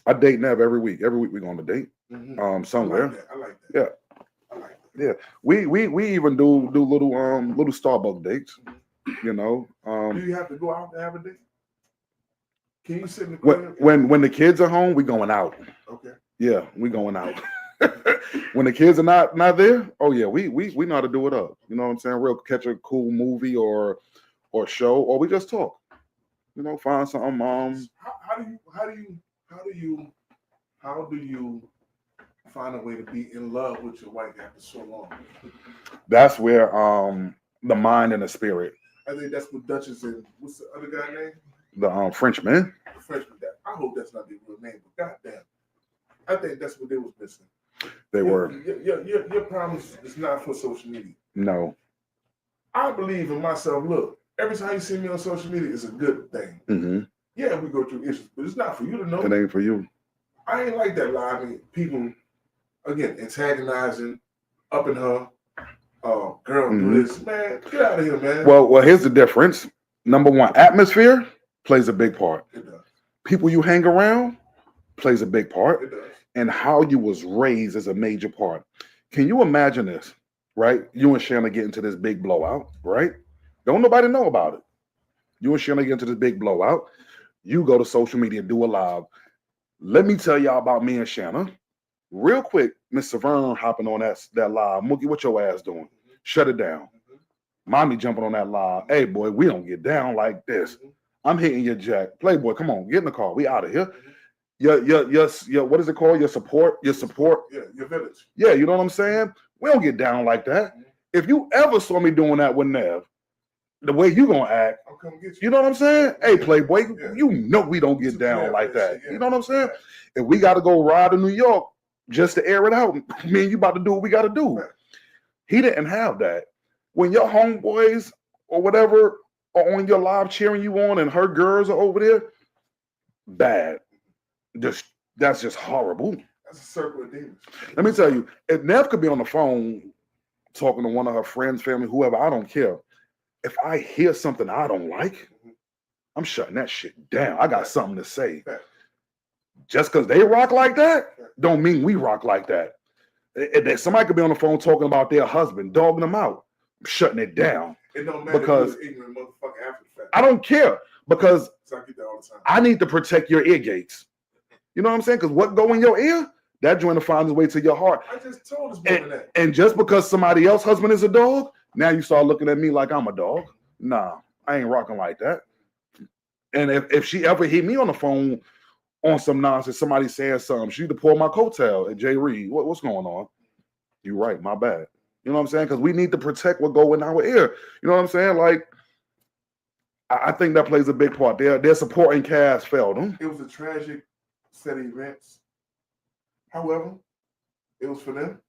Speaker 2: I date Nev every week. Every week we go on a date.
Speaker 1: Mm-hmm.
Speaker 2: Somewhere.
Speaker 1: I like that.
Speaker 2: Yeah.
Speaker 1: I like that.
Speaker 2: Yeah. We even do little Starbucks dates. You know.
Speaker 1: Do you have to go out to have a date? Can you sit in the corner?
Speaker 2: When the kids are home, we going out.
Speaker 1: Okay.
Speaker 2: Yeah, we going out. When the kids are not there, oh yeah, we know how to do it up. You know what I'm saying? We'll catch a cool movie or show, or we just talk. You know, find something.
Speaker 1: How do you find a way to be in love with your wife after so long?
Speaker 2: That's where the mind and the spirit.
Speaker 1: I think that's what Duchess and what's the other guy name?
Speaker 2: The Frenchman.
Speaker 1: The Frenchman. I hope that's not their real name, but goddamn, I think that's what they was missing.
Speaker 2: They were.
Speaker 1: Your promise is not for social media.
Speaker 2: No.
Speaker 1: I believe in myself. Look, every time you see me on social media, it's a good thing.
Speaker 2: Mm-hmm.
Speaker 1: Yeah, we go through issues, but it's not for you to know.
Speaker 2: It ain't for you.
Speaker 1: I ain't like that lie. I mean, people, again, antagonizing, upping her. Girl, do this. Man, get out of here, man.
Speaker 2: Well, here's the difference. Number one, atmosphere plays a big part.
Speaker 1: It does.
Speaker 2: People you hang around plays a big part.
Speaker 1: It does.
Speaker 2: And how you was raised is a major part. Can you imagine this, right? You and Shanna get into this big blowout, right? Don't nobody know about it. You and Shanna get into this big blowout. You go to social media, do a live. Let me tell y'all about me and Shanna. Real quick, Miss Severn hopping on that live. Mookie, what your ass doing? Shut it down. Mommy jumping on that live. Hey, boy, we don't get down like this. I'm hitting your jack. Playboy, come on, get in the car. We out of here. Your what is it called? Your support.
Speaker 1: Yeah, your village.
Speaker 2: Yeah, you know what I'm saying? We don't get down like that. If you ever saw me doing that with Nev, the way you gonna act,
Speaker 1: I'll come get you.
Speaker 2: you know what I'm saying? Hey, Playboy,
Speaker 1: Yeah.
Speaker 2: you know we don't get down
Speaker 1: Yeah,
Speaker 2: like that.
Speaker 1: yeah.
Speaker 2: You know what I'm saying? If we got to go ride to New York just to air it out, me and you about to do what we got to do.
Speaker 1: Right.
Speaker 2: He didn't have that. When your homeboys or whatever are on your live cheering you on and her girls are over there, bad. That's just horrible.
Speaker 1: That's a circle of demons.
Speaker 2: Let me tell you, if Nev could be on the phone talking to one of her friends, family, whoever, I don't care. If I hear something I don't like, I'm shutting that shit down. I got something to say. Just because they rock like that, don't mean we rock like that. Somebody could be on the phone talking about their husband, dogging them out. I'm shutting it down.
Speaker 1: It don't matter
Speaker 2: because
Speaker 1: if you're ignorant motherfucker after the fact.
Speaker 2: I don't care because
Speaker 1: So I get that all the time.
Speaker 2: I need to protect your ear gates. You know what I'm saying? Because what go in your ear, that joint will find its way to your heart.
Speaker 1: I just told this woman that.
Speaker 2: And just because somebody else's husband is a dog, now you start looking at me like I'm a dog. Nah, I ain't rocking like that. And if she ever hit me on the phone on some nonsense. Somebody saying something. She need to pull my coattail at Jay Reed. What's going on? You right, my bad. You know what I'm saying? Because we need to protect what go in our ear. You know what I'm saying? Like, I think that plays a big part. Their supporting cast failed them.
Speaker 1: It was a tragic set of events. However, it was for them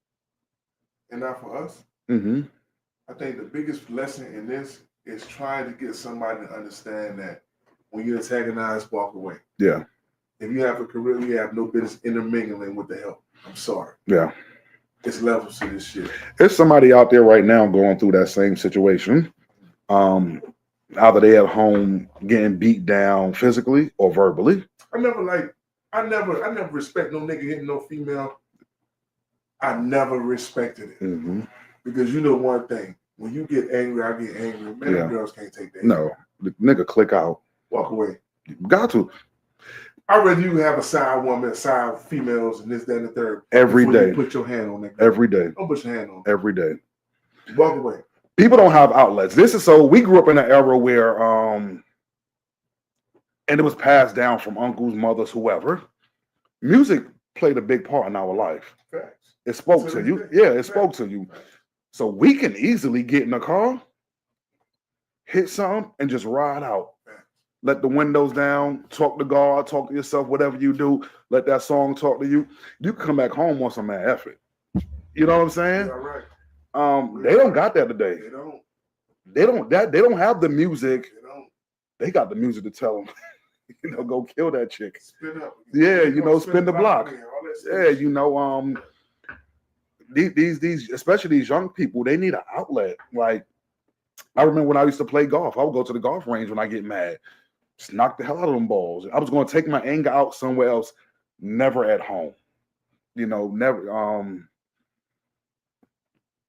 Speaker 1: and not for us.
Speaker 2: Mm-hmm.
Speaker 1: I think the biggest lesson in this is trying to get somebody to understand that when you antagonize, walk away.
Speaker 2: Yeah.
Speaker 1: If you have a career, you have no business intermingling with the help. I'm sorry.
Speaker 2: Yeah.
Speaker 1: It's levels to this shit.
Speaker 2: There's somebody out there right now going through that same situation. Either they at home getting beat down physically or verbally.
Speaker 1: I never respect no nigga hitting no female. I never respected it.
Speaker 2: Mm-hmm.
Speaker 1: Because you know one thing, when you get angry, I get angry. Man, yeah. Girls can't take that.
Speaker 2: No, the nigga click out.
Speaker 1: Walk away.
Speaker 2: You got to.
Speaker 1: I'd rather you have a side woman, side females, and this, that, and the third.
Speaker 2: Every day.
Speaker 1: You put your hand on that.
Speaker 2: Every day.
Speaker 1: Don't put your hand on it.
Speaker 2: Every day.
Speaker 1: Walk away.
Speaker 2: People don't have outlets. This is so we grew up in an era where and it was passed down from uncles, mothers, whoever. Music played a big part in our life.
Speaker 1: Facts.
Speaker 2: It spoke to you. Yeah, it spoke to you. So we can easily get in a car, hit something, and just ride out. Let the windows down, talk to God, talk to yourself, whatever you do. Let that song talk to you. You can come back home on some man effort. You know what I'm saying?
Speaker 1: Yeah, right.
Speaker 2: They don't got that today. They don't have the music. They got the music to tell them, go kill that chick.
Speaker 1: Spin up.
Speaker 2: Yeah, spin the block. Yeah, these especially these young people, they need an outlet. Like, I remember when I used to play golf, I would go to the golf range when I get mad. Just knock the hell out of them balls. I was going to take my anger out somewhere else, never at home. Never.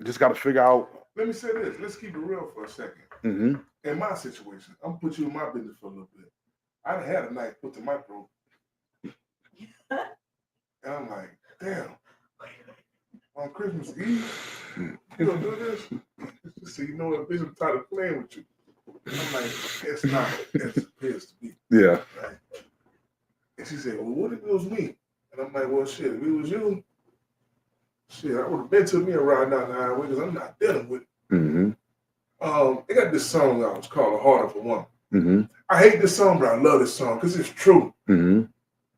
Speaker 2: Just got to figure out.
Speaker 1: Let me say this. Let's keep it real for a second.
Speaker 2: Mm-hmm.
Speaker 1: In my situation, I'm gonna put you in my business for a little bit. I had a knife put to my throat, and I'm like, damn. On Christmas Eve, you gonna do this? So you know what, bitch, I'm tired of playing with you. I'm like, it's not as it appears to be.
Speaker 2: Yeah.
Speaker 1: Right? And she said, well, what if it was me? And I'm like, well, shit, if it was you, shit, I would have been to me around down the highway because I'm not dealing with it.
Speaker 2: Mm-hmm.
Speaker 1: They got this song out. It's called "A Heart of a Woman."
Speaker 2: Mm-hmm.
Speaker 1: I hate this song, but I love this song because it's true.
Speaker 2: Mm-hmm.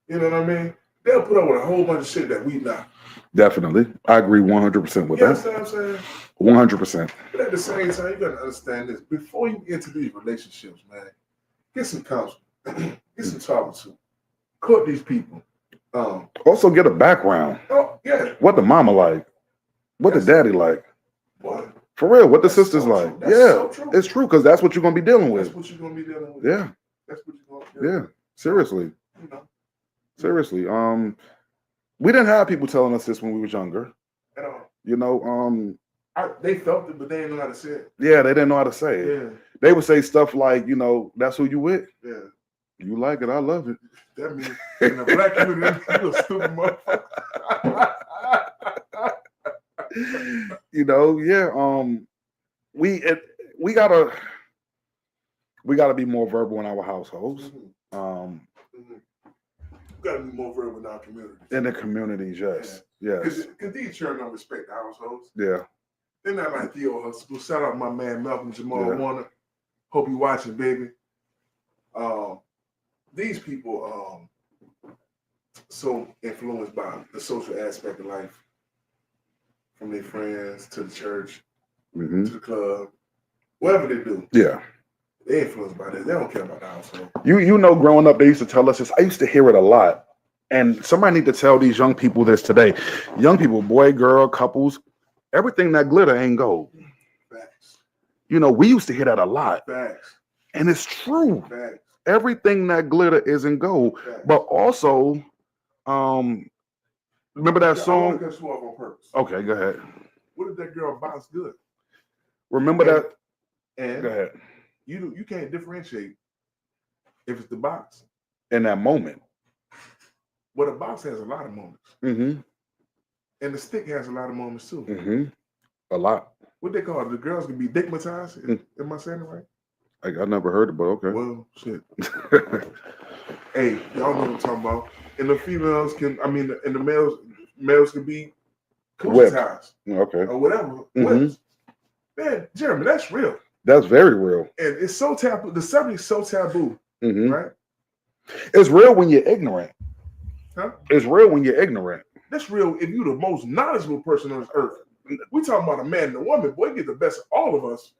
Speaker 1: You know what I mean? They'll put up with a whole bunch of shit that we not.
Speaker 2: Definitely. I agree 100% with that.
Speaker 1: You understand what I'm saying?
Speaker 2: 100%.
Speaker 1: But at the same time, you got to understand this. Before you get into these relationships, man, get some counsel. Get some talking to. Court these people.
Speaker 2: Also get a background.
Speaker 1: Oh, yeah.
Speaker 2: What the mama like? What the daddy like?
Speaker 1: What?
Speaker 2: For real, what the sisters
Speaker 1: so
Speaker 2: like?
Speaker 1: That's
Speaker 2: yeah,
Speaker 1: so true.
Speaker 2: It's true because that's what you're gonna be dealing with.
Speaker 1: That's what you're gonna be dealing with.
Speaker 2: Yeah.
Speaker 1: That's what you're gonna be dealing with.
Speaker 2: Seriously. Seriously. We didn't have people telling us this when we was younger.
Speaker 1: At all.
Speaker 2: They
Speaker 1: felt it, but they didn't know how to say it.
Speaker 2: Yeah, they didn't know how to say it.
Speaker 1: Yeah.
Speaker 2: They would say stuff like, that's who you with.
Speaker 1: Yeah.
Speaker 2: You like it, I love it.
Speaker 1: That means in the black community, you a stupid motherfucker.
Speaker 2: We gotta be more verbal in our households.
Speaker 1: We gotta be more verbal in our communities.
Speaker 2: In the communities, yes. Yes.
Speaker 1: Because these children don't respect the households.
Speaker 2: Yeah.
Speaker 1: They're not like the old hustle. Shout out my man Malcolm Jamal Warner. Hope you watching, baby. These people so influenced by the social aspect of life, from their friends to the church, to the club, whatever they do.
Speaker 2: Yeah.
Speaker 1: They're influenced by that. They don't care about the household.
Speaker 2: Growing up, they used to tell us this. I used to hear it a lot. And somebody need to tell these young people this today. Young people, boy, girl, couples, everything that glitter ain't gold.
Speaker 1: Facts.
Speaker 2: We used to hear that a lot.
Speaker 1: Facts.
Speaker 2: And it's true.
Speaker 1: Facts.
Speaker 2: Everything that glitter isn't gold. Facts. But also, remember that song?
Speaker 1: I want to cut you off on purpose.
Speaker 2: Okay, go ahead.
Speaker 1: What if that girl box good?
Speaker 2: Remember that?
Speaker 1: And
Speaker 2: go ahead.
Speaker 1: You can't differentiate if it's the box.
Speaker 2: In that moment.
Speaker 1: Well, the box has a lot of moments.
Speaker 2: Mm-hmm.
Speaker 1: And the stick has a lot of moments too.
Speaker 2: Mm-hmm. A lot.
Speaker 1: What they call it? The girls can be dickmatized? Am I saying it right?
Speaker 2: I never heard it, but okay.
Speaker 1: Well, shit. Hey, y'all know what I'm talking about. And the females can, and the males can be coochie-tized.
Speaker 2: Okay.
Speaker 1: Or whatever.
Speaker 2: Mm-hmm.
Speaker 1: Man, Jeremy, that's real.
Speaker 2: That's very real.
Speaker 1: And it's so taboo. The subject is so taboo, right?
Speaker 2: It's real when you're ignorant.
Speaker 1: Huh?
Speaker 2: It's real when you're ignorant.
Speaker 1: That's real if you're the most knowledgeable person on this earth. We talking about a man and a woman. Boy, get the best of all of us.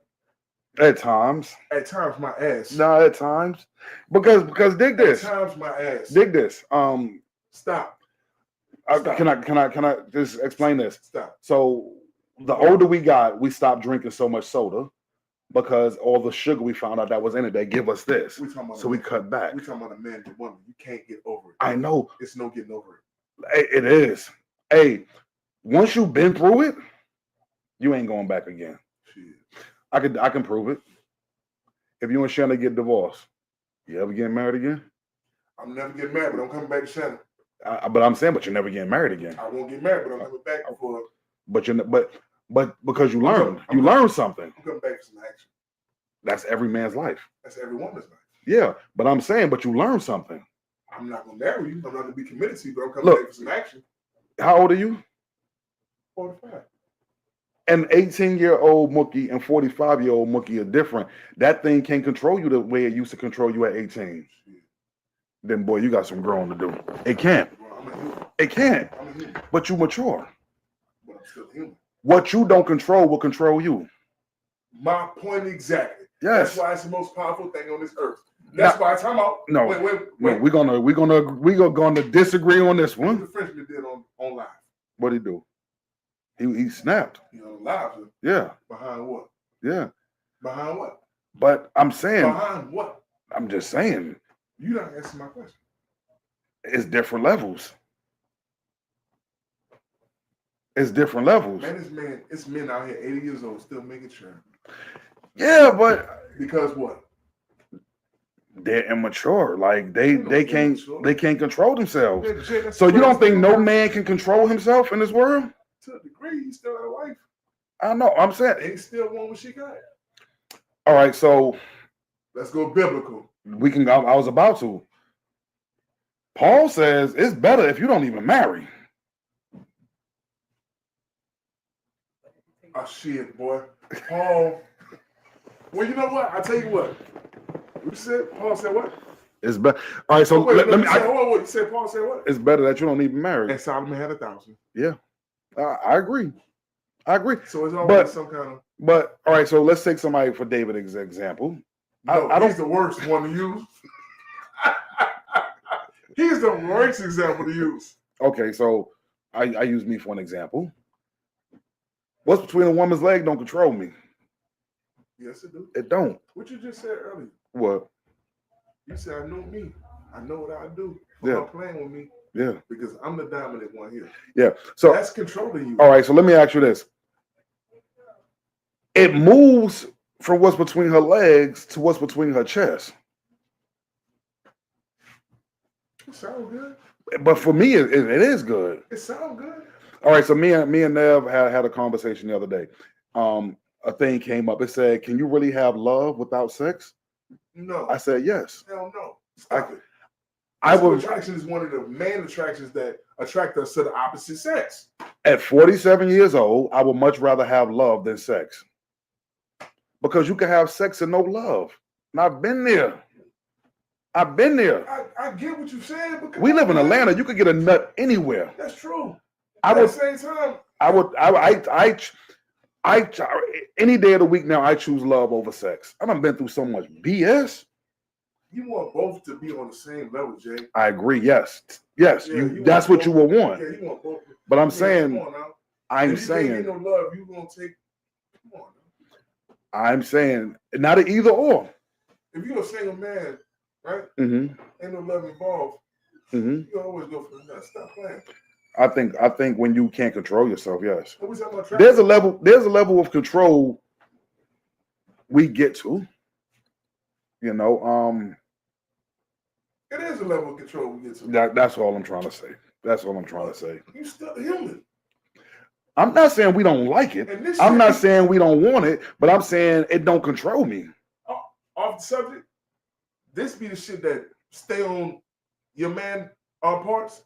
Speaker 2: At times.
Speaker 1: At times, my ass.
Speaker 2: No, at times. Because dig this.
Speaker 1: At times, my ass.
Speaker 2: Dig this.
Speaker 1: Stop.
Speaker 2: Can I just explain this?
Speaker 1: Stop.
Speaker 2: So the older we got, we stopped drinking so much soda because all the sugar we found out that was in it, they give us this. So we cut back.
Speaker 1: We talking about a man and a woman. You can't get over it.
Speaker 2: I know.
Speaker 1: It's no getting over
Speaker 2: it. It is. Hey, once you've been through it, you ain't going back again.
Speaker 1: Shit.
Speaker 2: I can prove it. If you and Shannon get divorced, you ever get married again?
Speaker 1: I'm never getting married, but I'm coming back to Shannon.
Speaker 2: But I'm saying, but you're never getting married again.
Speaker 1: I won't get married, but I'm coming back for.
Speaker 2: But because you learned something.
Speaker 1: I'm coming back for some action.
Speaker 2: That's every man's life.
Speaker 1: That's every woman's life.
Speaker 2: Yeah, but I'm saying, but you learned something.
Speaker 1: I'm not gonna marry you. I'm not gonna be committed to you, but I'm coming back for some action.
Speaker 2: How old are you?
Speaker 1: 45.
Speaker 2: An 18-year-old Mookie and 45-year-old Mookie are different. That thing can't control you the way it used to control you at 18. Then, boy, you got some growing to do. It can't. It can't. But you mature.
Speaker 1: But I'm still human.
Speaker 2: What you don't control will control you.
Speaker 1: My point exactly.
Speaker 2: Yes.
Speaker 1: That's why it's the most powerful thing on this earth. That's why I'm out.
Speaker 2: No.
Speaker 1: Wait.
Speaker 2: We're gonna disagree on this one.
Speaker 1: What the Frenchman did on live?
Speaker 2: What'd he do? He snapped.
Speaker 1: You know, live.
Speaker 2: Yeah.
Speaker 1: Behind what?
Speaker 2: Yeah.
Speaker 1: Behind what?
Speaker 2: But I'm saying.
Speaker 1: Behind what?
Speaker 2: I'm just saying.
Speaker 1: You're not answering my question.
Speaker 2: It's different levels. It's different levels.
Speaker 1: Man, it's men out here 80 years old still making sure.
Speaker 2: Yeah, but
Speaker 1: because what?
Speaker 2: They're immature. Like they can't control themselves. So you don't think no man can control himself in this world?
Speaker 1: To a degree, he still got a wife.
Speaker 2: I know. I'm saying
Speaker 1: he still want what she got.
Speaker 2: All right, so
Speaker 1: let's go biblical.
Speaker 2: We can. I was about to. Paul says it's better if you don't even marry.
Speaker 1: Oh shit, boy. Paul. Well, you know what? I tell you what. You said Paul said what?
Speaker 2: It's better. All right, so let me.
Speaker 1: You said Paul said what?
Speaker 2: It's better that you don't even marry.
Speaker 1: And Solomon had 1,000.
Speaker 2: Yeah, I agree.
Speaker 1: So it's always some kind of.
Speaker 2: But all right, so let's take somebody for David's example.
Speaker 1: No, he's the worst one to use. He's the worst example to use.
Speaker 2: Okay, so I use me for an example. What's between a woman's leg don't control me.
Speaker 1: Yes, it do.
Speaker 2: It don't.
Speaker 1: What you just said earlier.
Speaker 2: What?
Speaker 1: You said, I know me. I know what I do.
Speaker 2: Yeah.
Speaker 1: Not playing with me.
Speaker 2: Yeah.
Speaker 1: Because I'm the dominant one here.
Speaker 2: Yeah. So
Speaker 1: that's controlling you.
Speaker 2: All right, so let me ask you this. It moves from what's between her legs to what's between her chest.
Speaker 1: It sounds good.
Speaker 2: But for me, it is good.
Speaker 1: It sounds good.
Speaker 2: All right, so me and Nev had a conversation the other day. A thing came up. It said, "Can you really have love without sex?"
Speaker 1: No.
Speaker 2: I said yes.
Speaker 1: Hell no. Stop it. Attraction is one of the main attractions that attract us to the opposite sex.
Speaker 2: At 47 years old, I would much rather have love than sex. Because you can have sex and no love. And I've been there. I
Speaker 1: get what you're saying. Because
Speaker 2: we live in Atlanta. You could get a nut anywhere.
Speaker 1: That's true.
Speaker 2: At the
Speaker 1: same time,
Speaker 2: I any day of the week now, I choose love over sex. I done been through so much BS.
Speaker 1: You want both to be on the same level, Jay.
Speaker 2: I agree. Yes. That's what you will want.
Speaker 1: Yeah, you want both.
Speaker 2: But I'm saying,
Speaker 1: I'm saying, you can't get no love. You gonna take? Come on.
Speaker 2: I'm saying not an either or.
Speaker 1: If you're a single man, right?
Speaker 2: Mm-hmm.
Speaker 1: Ain't no love involved.
Speaker 2: Mm-hmm.
Speaker 1: You always go for that. Stop playing.
Speaker 2: I think when you can't control yourself, yes.
Speaker 1: There's
Speaker 2: a level of control we get to. You know,
Speaker 1: it is a level of control we get to.
Speaker 2: That's all I'm trying to say. That's all I'm trying to say.
Speaker 1: You still human.
Speaker 2: I'm not saying we don't like it. I'm not saying we don't want it, but I'm saying it don't control me.
Speaker 1: Off the subject, this be the shit that stay on your man parts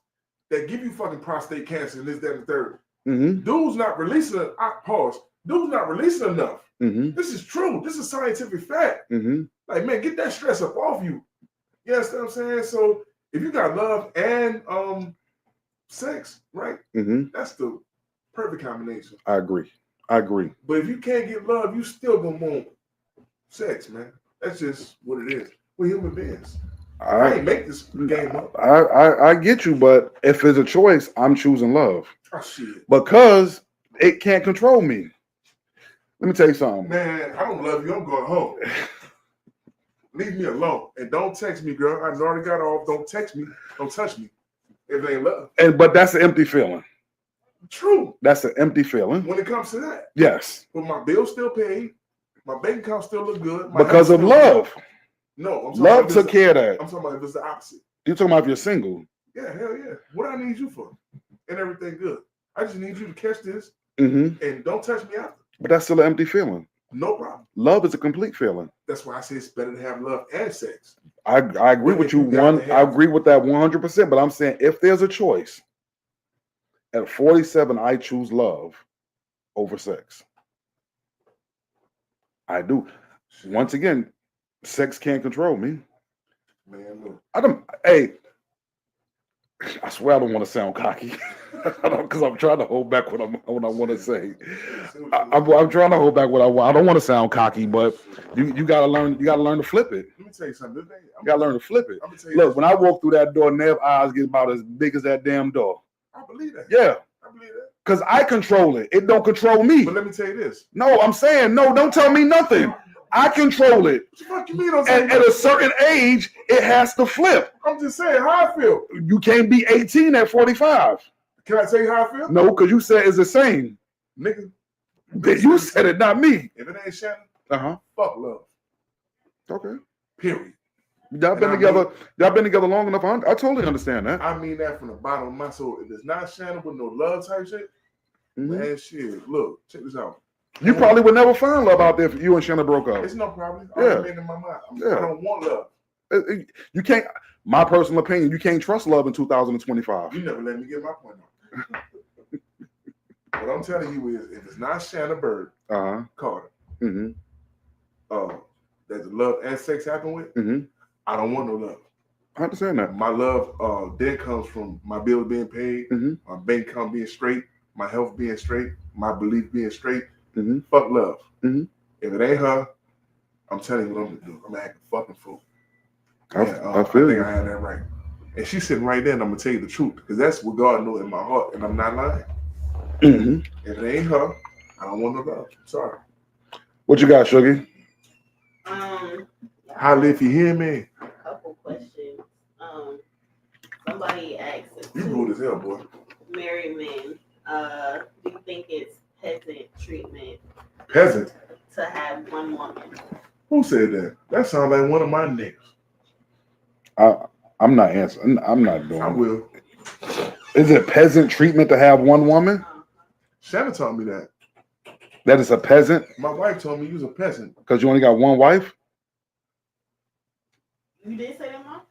Speaker 1: that give you fucking prostate cancer and this, that, and the third.
Speaker 2: Mm-hmm.
Speaker 1: Dude's not releasing pause. Dude's not releasing enough.
Speaker 2: Mm-hmm.
Speaker 1: This is true. This is scientific fact.
Speaker 2: Mm-hmm.
Speaker 1: Like, man, get that stress up off you. You understand what I'm saying? So if you got love and sex, right?
Speaker 2: Mm-hmm.
Speaker 1: That's the perfect combination.
Speaker 2: I agree.
Speaker 1: But if you can't get love, you still gonna want sex, man. That's just what it is. We're human beings. I ain't make this game up.
Speaker 2: I get you, but if it's a choice, I'm choosing love.
Speaker 1: Oh shit.
Speaker 2: Because it can't control me. Let me tell you something.
Speaker 1: Man, I don't love you. I'm going home. Leave me alone. And don't text me, girl. I already got off. Don't text me. Don't touch me. If it ain't love.
Speaker 2: But that's an empty feeling.
Speaker 1: True.
Speaker 2: That's an empty feeling.
Speaker 1: When it comes to that.
Speaker 2: Yes.
Speaker 1: But my bill's still paid. My bank account still look good.
Speaker 2: Because of love.
Speaker 1: Good. No, I'm talking
Speaker 2: love
Speaker 1: about
Speaker 2: took care of that.
Speaker 1: I'm talking about if it's the opposite.
Speaker 2: You're talking about if you're single.
Speaker 1: Yeah, hell yeah. What I need you for? And everything good. I just need you to catch this and don't touch me after.
Speaker 2: But that's still an empty feeling.
Speaker 1: No problem.
Speaker 2: Love is a complete feeling.
Speaker 1: That's why I say it's better to have love and sex.
Speaker 2: I agree with you. I agree with that 100%. But I'm saying if there's a choice, at 47, I choose love over sex. I do. Once again, sex can't control me.
Speaker 1: Man, look.
Speaker 2: I swear I don't want to sound cocky because I'm trying to hold back what I want to say. I'm trying to hold back what I want. I don't want to sound cocky, but you gotta learn. You gotta learn to flip it.
Speaker 1: Let me tell you something.
Speaker 2: You gotta learn to flip it. Look, when I walk through that door, Nev's eyes get about as big as that damn door.
Speaker 1: I believe that.
Speaker 2: Yeah.
Speaker 1: I believe that.
Speaker 2: Because I control it. It don't control me.
Speaker 1: But let me tell you this.
Speaker 2: No, I'm saying no. Don't tell me nothing. I control it.
Speaker 1: What the fuck you mean?
Speaker 2: At a certain age, it has to flip.
Speaker 1: I'm just saying how I feel.
Speaker 2: You can't be 18 at 45.
Speaker 1: Can I tell you how I feel?
Speaker 2: No, because you said it's the same.
Speaker 1: Nigga.
Speaker 2: You said it, not me.
Speaker 1: If it ain't Shannon,
Speaker 2: fuck
Speaker 1: love.
Speaker 2: Okay.
Speaker 1: Period.
Speaker 2: Y'all been together long enough. I totally understand that.
Speaker 1: I mean that from the bottom of my soul. If it's not Shannon with no love type shit, man, shit. Look, check this out.
Speaker 2: You probably would never find love out there if you and Shannon broke up.
Speaker 1: It's no problem.
Speaker 2: Yeah.
Speaker 1: In my mind. I don't want love.
Speaker 2: You can't. My personal opinion, you can't trust love in 2025.
Speaker 1: You never let me get my point out. What I'm telling you is, if it's not Shannon Bird, Carter, that the love and sex happen with, I don't want no love.
Speaker 2: I understand that.
Speaker 1: My love then comes from my bills being paid, my bank account being straight, my health being straight, my belief being straight. Fuck love. If it ain't her, I'm telling you what I'm gonna do. I'm gonna act a fucking fool. I think I had that right. And she's sitting right there, and I'm gonna tell you the truth, because that's what God knows in my heart, and I'm not lying. If it ain't her, I don't want no love. I'm sorry.
Speaker 2: What you got, Sugar?
Speaker 1: Holla if you hear me.
Speaker 3: A couple questions. Somebody asked.
Speaker 1: You rude as hell, boy.
Speaker 3: Married men. Do you think it's peasant treatment?
Speaker 1: Peasant?
Speaker 3: To have one woman.
Speaker 1: Who said that? That sounds like one of my niggas.
Speaker 2: I'm not answering. I'm not doing.
Speaker 1: I will.
Speaker 2: Is it peasant treatment to have one woman?
Speaker 1: Shannon taught me that.
Speaker 2: That is a peasant?
Speaker 1: My wife told me you was a peasant.
Speaker 2: Because you only got one wife?
Speaker 3: You did say that, Mom?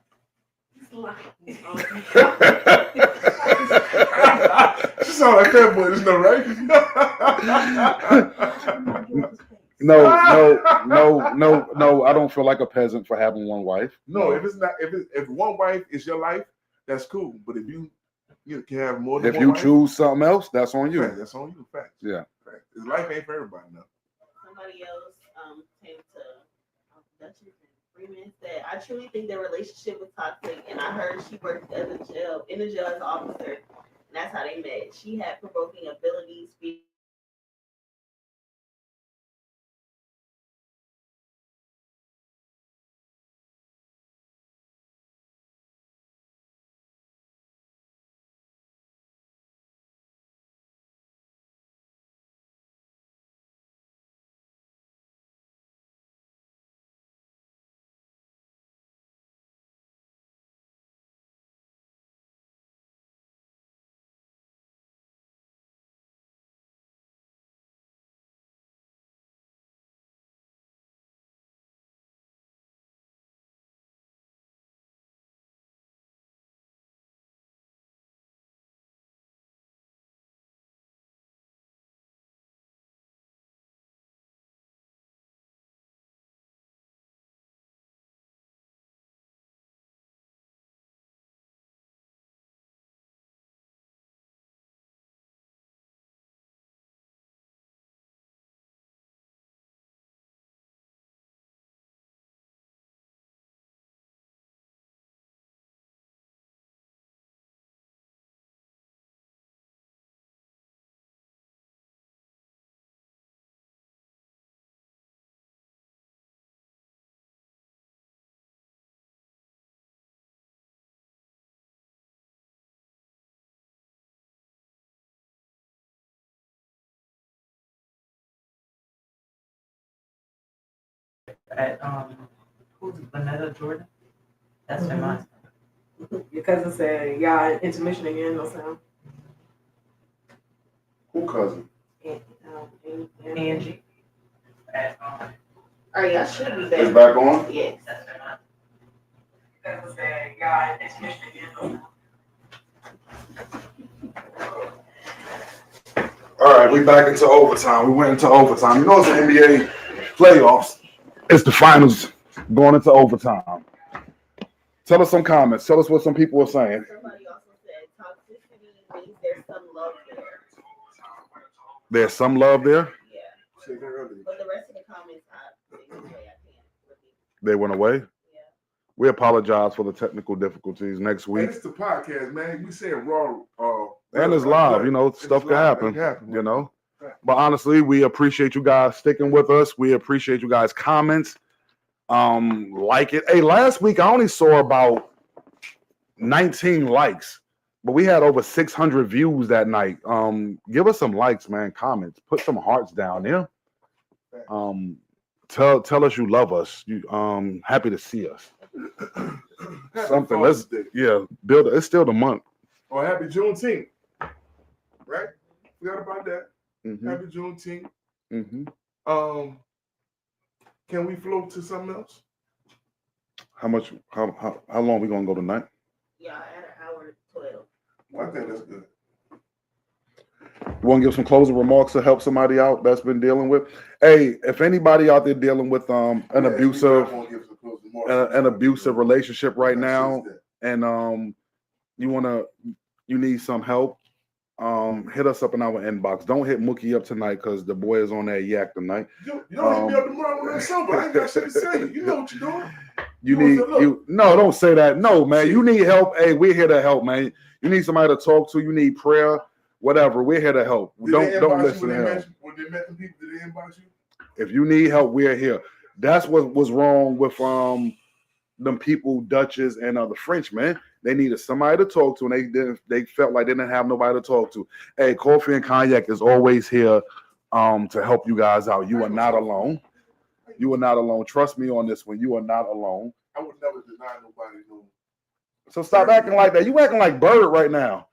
Speaker 1: She sound like that boy, isn't that right?
Speaker 2: No. I don't feel like a peasant for having one wife.
Speaker 1: No, if it's not, if one wife is your life, that's cool. But if you can have more than
Speaker 2: if
Speaker 1: one
Speaker 2: you
Speaker 1: wife,
Speaker 2: choose something else, that's on you.
Speaker 1: Fact, that's on you. Facts.
Speaker 2: Yeah.
Speaker 1: Facts. His life ain't for everybody now.
Speaker 3: Somebody else came to Dutchess and Freeman said, I truly think their relationship was toxic, and I heard she worked in the jail as an officer, and that's how they met. She had provoking abilities.
Speaker 5: at who's Vanetta Jordan? That's their mind.
Speaker 6: Your cousin said, y'all intermission again, no sound.
Speaker 1: Who cousin?
Speaker 5: Angie. At
Speaker 3: All right, y'all should be
Speaker 2: It's
Speaker 3: back.
Speaker 2: back on?
Speaker 3: Yes.
Speaker 5: that's their mind. Cousin said, y'all intermission again, no sound.
Speaker 2: All right, we back into overtime. We went into overtime. You know it's the NBA playoffs. It's the finals going into overtime. Tell us some comments. Tell us what some people are saying.
Speaker 3: Somebody also said toxicity means there's some love there.
Speaker 2: There's some love there.
Speaker 3: Yeah.
Speaker 1: Say that earlier.
Speaker 3: But the rest of the comments, I can't really.
Speaker 2: They went away.
Speaker 3: Yeah.
Speaker 2: We apologize for the technical difficulties. Next
Speaker 1: Hey,
Speaker 2: week.
Speaker 1: it's the podcast, man. We say raw.
Speaker 2: And it's live, you know,
Speaker 1: It's
Speaker 2: stuff can
Speaker 1: live.
Speaker 2: happen,
Speaker 1: It can happen.
Speaker 2: you know. But honestly, we appreciate you guys sticking with us. We appreciate you guys' comments. Like it. Hey, last week I only saw about 19 likes, but we had over 600 views that night. Give us some likes, man. Comments. Put some hearts down there. Tell us you love us. You happy to see us.
Speaker 1: Happy
Speaker 2: Something.
Speaker 1: Father's
Speaker 2: Let's
Speaker 1: Day.
Speaker 2: build it. It's still the month.
Speaker 1: Or happy Juneteenth. Right? Forgot about that.
Speaker 2: Mm-hmm.
Speaker 1: Happy Juneteenth.
Speaker 2: Mm-hmm.
Speaker 1: Can we float to something else?
Speaker 2: How long we gonna go tonight?
Speaker 3: Yeah, at an hour 12.
Speaker 1: Well, I think that's good.
Speaker 2: You want to give some closing remarks to help somebody out that's been dealing with? Hey, if anybody out there dealing with an abusive relationship right now, and you need some help, hit us up in our inbox. Don't hit Mookie up tonight because the boy is on that yak tonight.
Speaker 1: You don't hit me up tomorrow when I'm sober. I ain't got shit to say. You know what you're doing.
Speaker 2: Don't say that. No, man. You need help. Hey, we're here to help, man. You need somebody to talk to. You need prayer. Whatever. We're here to help. Don't listen to him.
Speaker 1: When they met the people, did they inbox you?
Speaker 2: If you need help, we're here. That's what was wrong with them people, Dutchess and the Frenchmen. They needed somebody to talk to, and they felt like they didn't have nobody to talk to. Hey, Coffee and Cognac is always here to help you guys out. You are not alone. You are not alone. Trust me on this one. You are not alone.
Speaker 1: I would never deny nobody. No.
Speaker 2: So stop acting like that. You acting like Bird right now.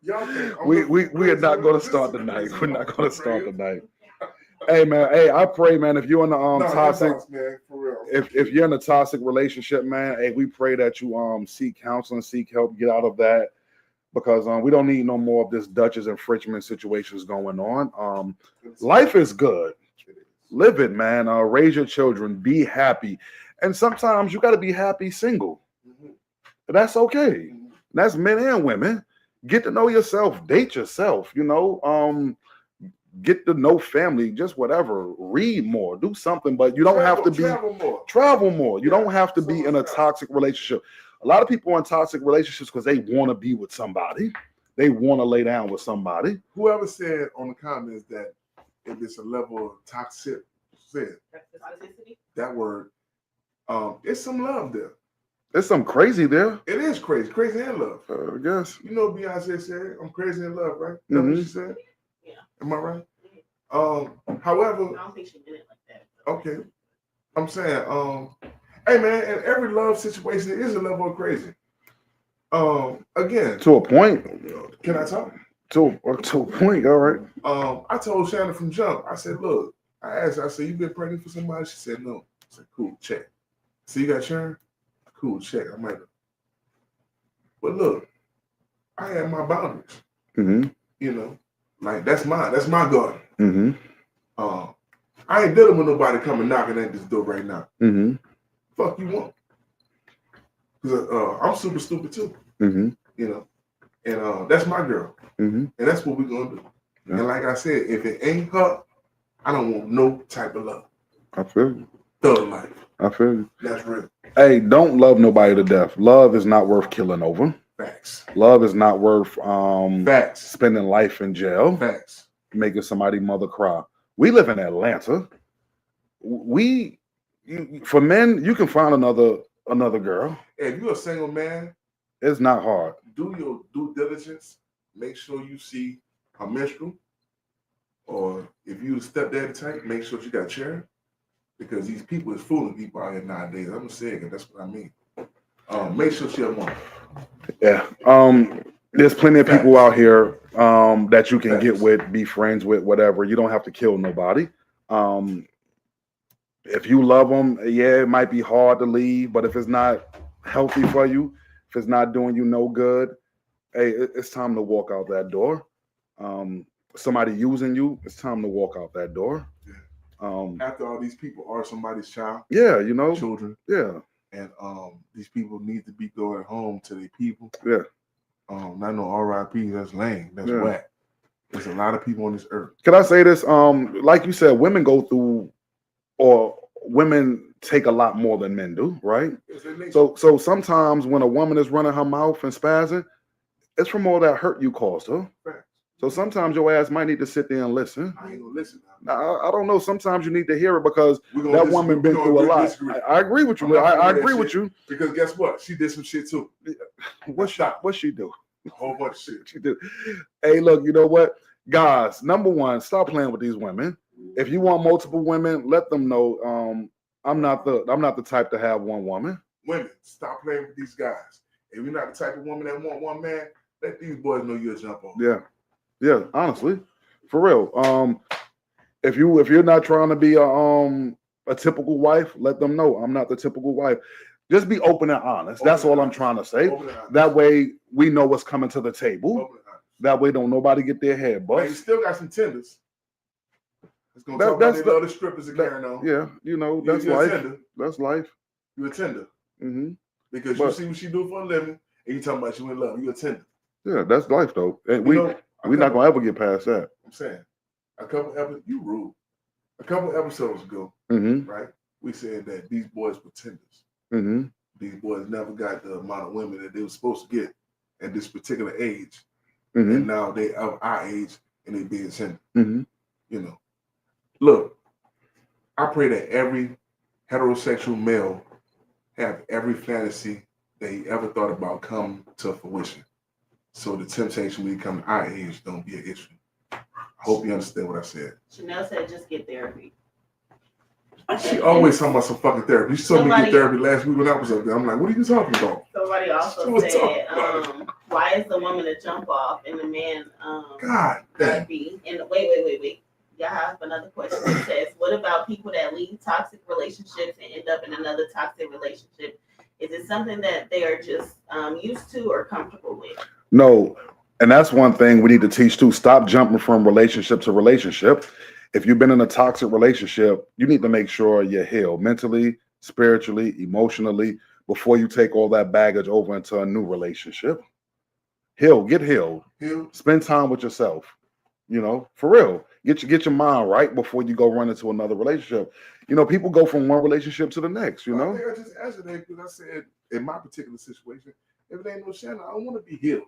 Speaker 2: We are not going to start tonight. We're not going to start tonight. Hey man, I pray, man, if you're in the toxic,
Speaker 1: man, for real.
Speaker 2: if you're in a toxic relationship, man, hey, we pray that you seek counseling, seek help, get out of that, because we don't need no more of this Dutchess and Frenchman situations going on. Life is good. Live it, man. Raise your children, be happy, and sometimes you got to be happy single. That's okay. That's men and women. Get to know yourself, date yourself, you know, get to know family, just whatever, read more, do something, but you don't have to be travel more. You don't have to be in a toxic relationship. A lot of people are in toxic relationships because they want to be with somebody. They want to lay down with somebody.
Speaker 1: Whoever said on the comments that if it's a level of toxicity, that word, it's some love there.
Speaker 2: There's some crazy there.
Speaker 1: It is crazy in love.
Speaker 2: I guess.
Speaker 1: You know, Beyonce said, "I'm crazy in love," right? That's what she said.
Speaker 3: Yeah.
Speaker 1: Am I right? However,
Speaker 3: I don't think she did it like that.
Speaker 1: okay. I'm saying, hey man, in every love situation, there is a level of crazy. Again,
Speaker 2: to a point.
Speaker 1: Can I talk?
Speaker 2: To a point. All right.
Speaker 1: I told Shannon from jump. I said, look. I asked her. I said, you been pregnant for somebody? She said, no. I said, cool. Check. So you got churn? Cool, check. I might have. But look, I have my boundaries.
Speaker 2: Mm-hmm.
Speaker 1: You know, like that's my garden.
Speaker 2: Mm-hmm.
Speaker 1: I ain't dealing with nobody coming knocking at this door right now.
Speaker 2: Mm-hmm.
Speaker 1: Fuck you want? Because I'm super stupid too.
Speaker 2: Mm-hmm.
Speaker 1: You know, and that's my girl.
Speaker 2: Mm-hmm.
Speaker 1: And that's what we're gonna do. Yeah. And like I said, if it ain't her, I don't want no type of love.
Speaker 2: I feel you.
Speaker 1: Thug life.
Speaker 2: I feel you.
Speaker 1: That's real.
Speaker 2: Hey, don't love nobody to death. Love is not worth killing over.
Speaker 1: Facts.
Speaker 2: Love is not worth
Speaker 1: facts.
Speaker 2: Spending life in jail.
Speaker 1: Facts.
Speaker 2: Making somebody mother cry. We live in Atlanta. For men, you can find another girl.
Speaker 1: If you're a single man,
Speaker 2: it's not hard.
Speaker 1: Do your due diligence. Make sure you see her menstrual. or if you the stepdaddy type, make sure you got charity, because these people is fooling people out here nowadays. I'm gonna say it, 'cause that's what I mean. Make sure she have money.
Speaker 2: Yeah. There's plenty of people out here that you can get with, be friends with, whatever. You don't have to kill nobody. If you love them, yeah, it might be hard to leave, but if it's not healthy for you, if it's not doing you no good, hey, it's time to walk out that door. Somebody using you, it's time to walk out that door.
Speaker 1: After all, these people are somebody's child.
Speaker 2: Yeah, you know,
Speaker 1: children.
Speaker 2: Yeah,
Speaker 1: and these people need to be going home to their people.
Speaker 2: Yeah.
Speaker 1: I know R.I.P. That's lame. That's whack. There's a lot of people on this earth.
Speaker 2: Can I say this? Like you said, women go through, or women take a lot more than men do, right? So sometimes when a woman is running her mouth and spazzing, it's from all that hurt you caused her.
Speaker 1: Right.
Speaker 2: So sometimes your ass might need to sit there and listen.
Speaker 1: I ain't gonna listen.
Speaker 2: Now, I don't know. Sometimes you need to hear it because that woman been through a lot. I agree with you. I agree with you.
Speaker 1: Because guess what? She did some shit too.
Speaker 2: What she do?
Speaker 1: A whole bunch of shit.
Speaker 2: She did. Hey, look, you know what? Guys, number one, stop playing with these women. If you want multiple women, let them know. I'm not the type to have one woman.
Speaker 1: Women, stop playing with these guys. If you're not the type of woman that want one man, let these boys know you'll jump on.
Speaker 2: Yeah, honestly, for real. If you're not trying to be a typical wife, let them know I'm not the typical wife. Just be open and honest. That's all I'm trying to say. That way we know what's coming to the table. That way don't nobody get their head bust.
Speaker 1: You still got some tenders. It's gonna talk about the other strippers and carrying on.
Speaker 2: Yeah, you know, that's life. That's life.
Speaker 1: You a tender.
Speaker 2: Mm-hmm.
Speaker 1: Because you see what she do for a living, and you talking about you in love. You a tender.
Speaker 2: Yeah, that's life though. And we're not gonna ever get past that.
Speaker 1: I'm saying, a couple episodes, you rude. A couple episodes ago, right? We said that these boys were tenders.
Speaker 2: Mm-hmm.
Speaker 1: These boys never got the amount of women that they were supposed to get at this particular age, and now they of our age and they being tender. You know, look, I pray that every heterosexual male have every fantasy that he ever thought about come to fruition. So the temptation when you come to our age don't be an issue. I hope you understand what I said.
Speaker 3: Chanel said just get therapy.
Speaker 1: She always talking about some fucking therapy. She told me to get therapy last week when I was up there. I'm like, what are you talking about?
Speaker 3: Somebody also said, why is the woman a jump off and the man therapy? And wait. Y'all have another question. It says, what about people that leave toxic relationships and end up in another toxic relationship? Is it something that they are just used to or comfortable with?
Speaker 2: No. And that's one thing we need to teach too. Stop jumping from relationship to relationship. If you've been in a toxic relationship, you need to make sure you're healed mentally, spiritually, emotionally, before you take all that baggage over into a new relationship. Get healed. Spend time with yourself. You know, for real. Get your mind right before you go run into another relationship. You know, people go from one relationship to the next, you know?
Speaker 1: I think I just answered that because I said, in my particular situation, if it ain't no Shannon, I don't want to be healed.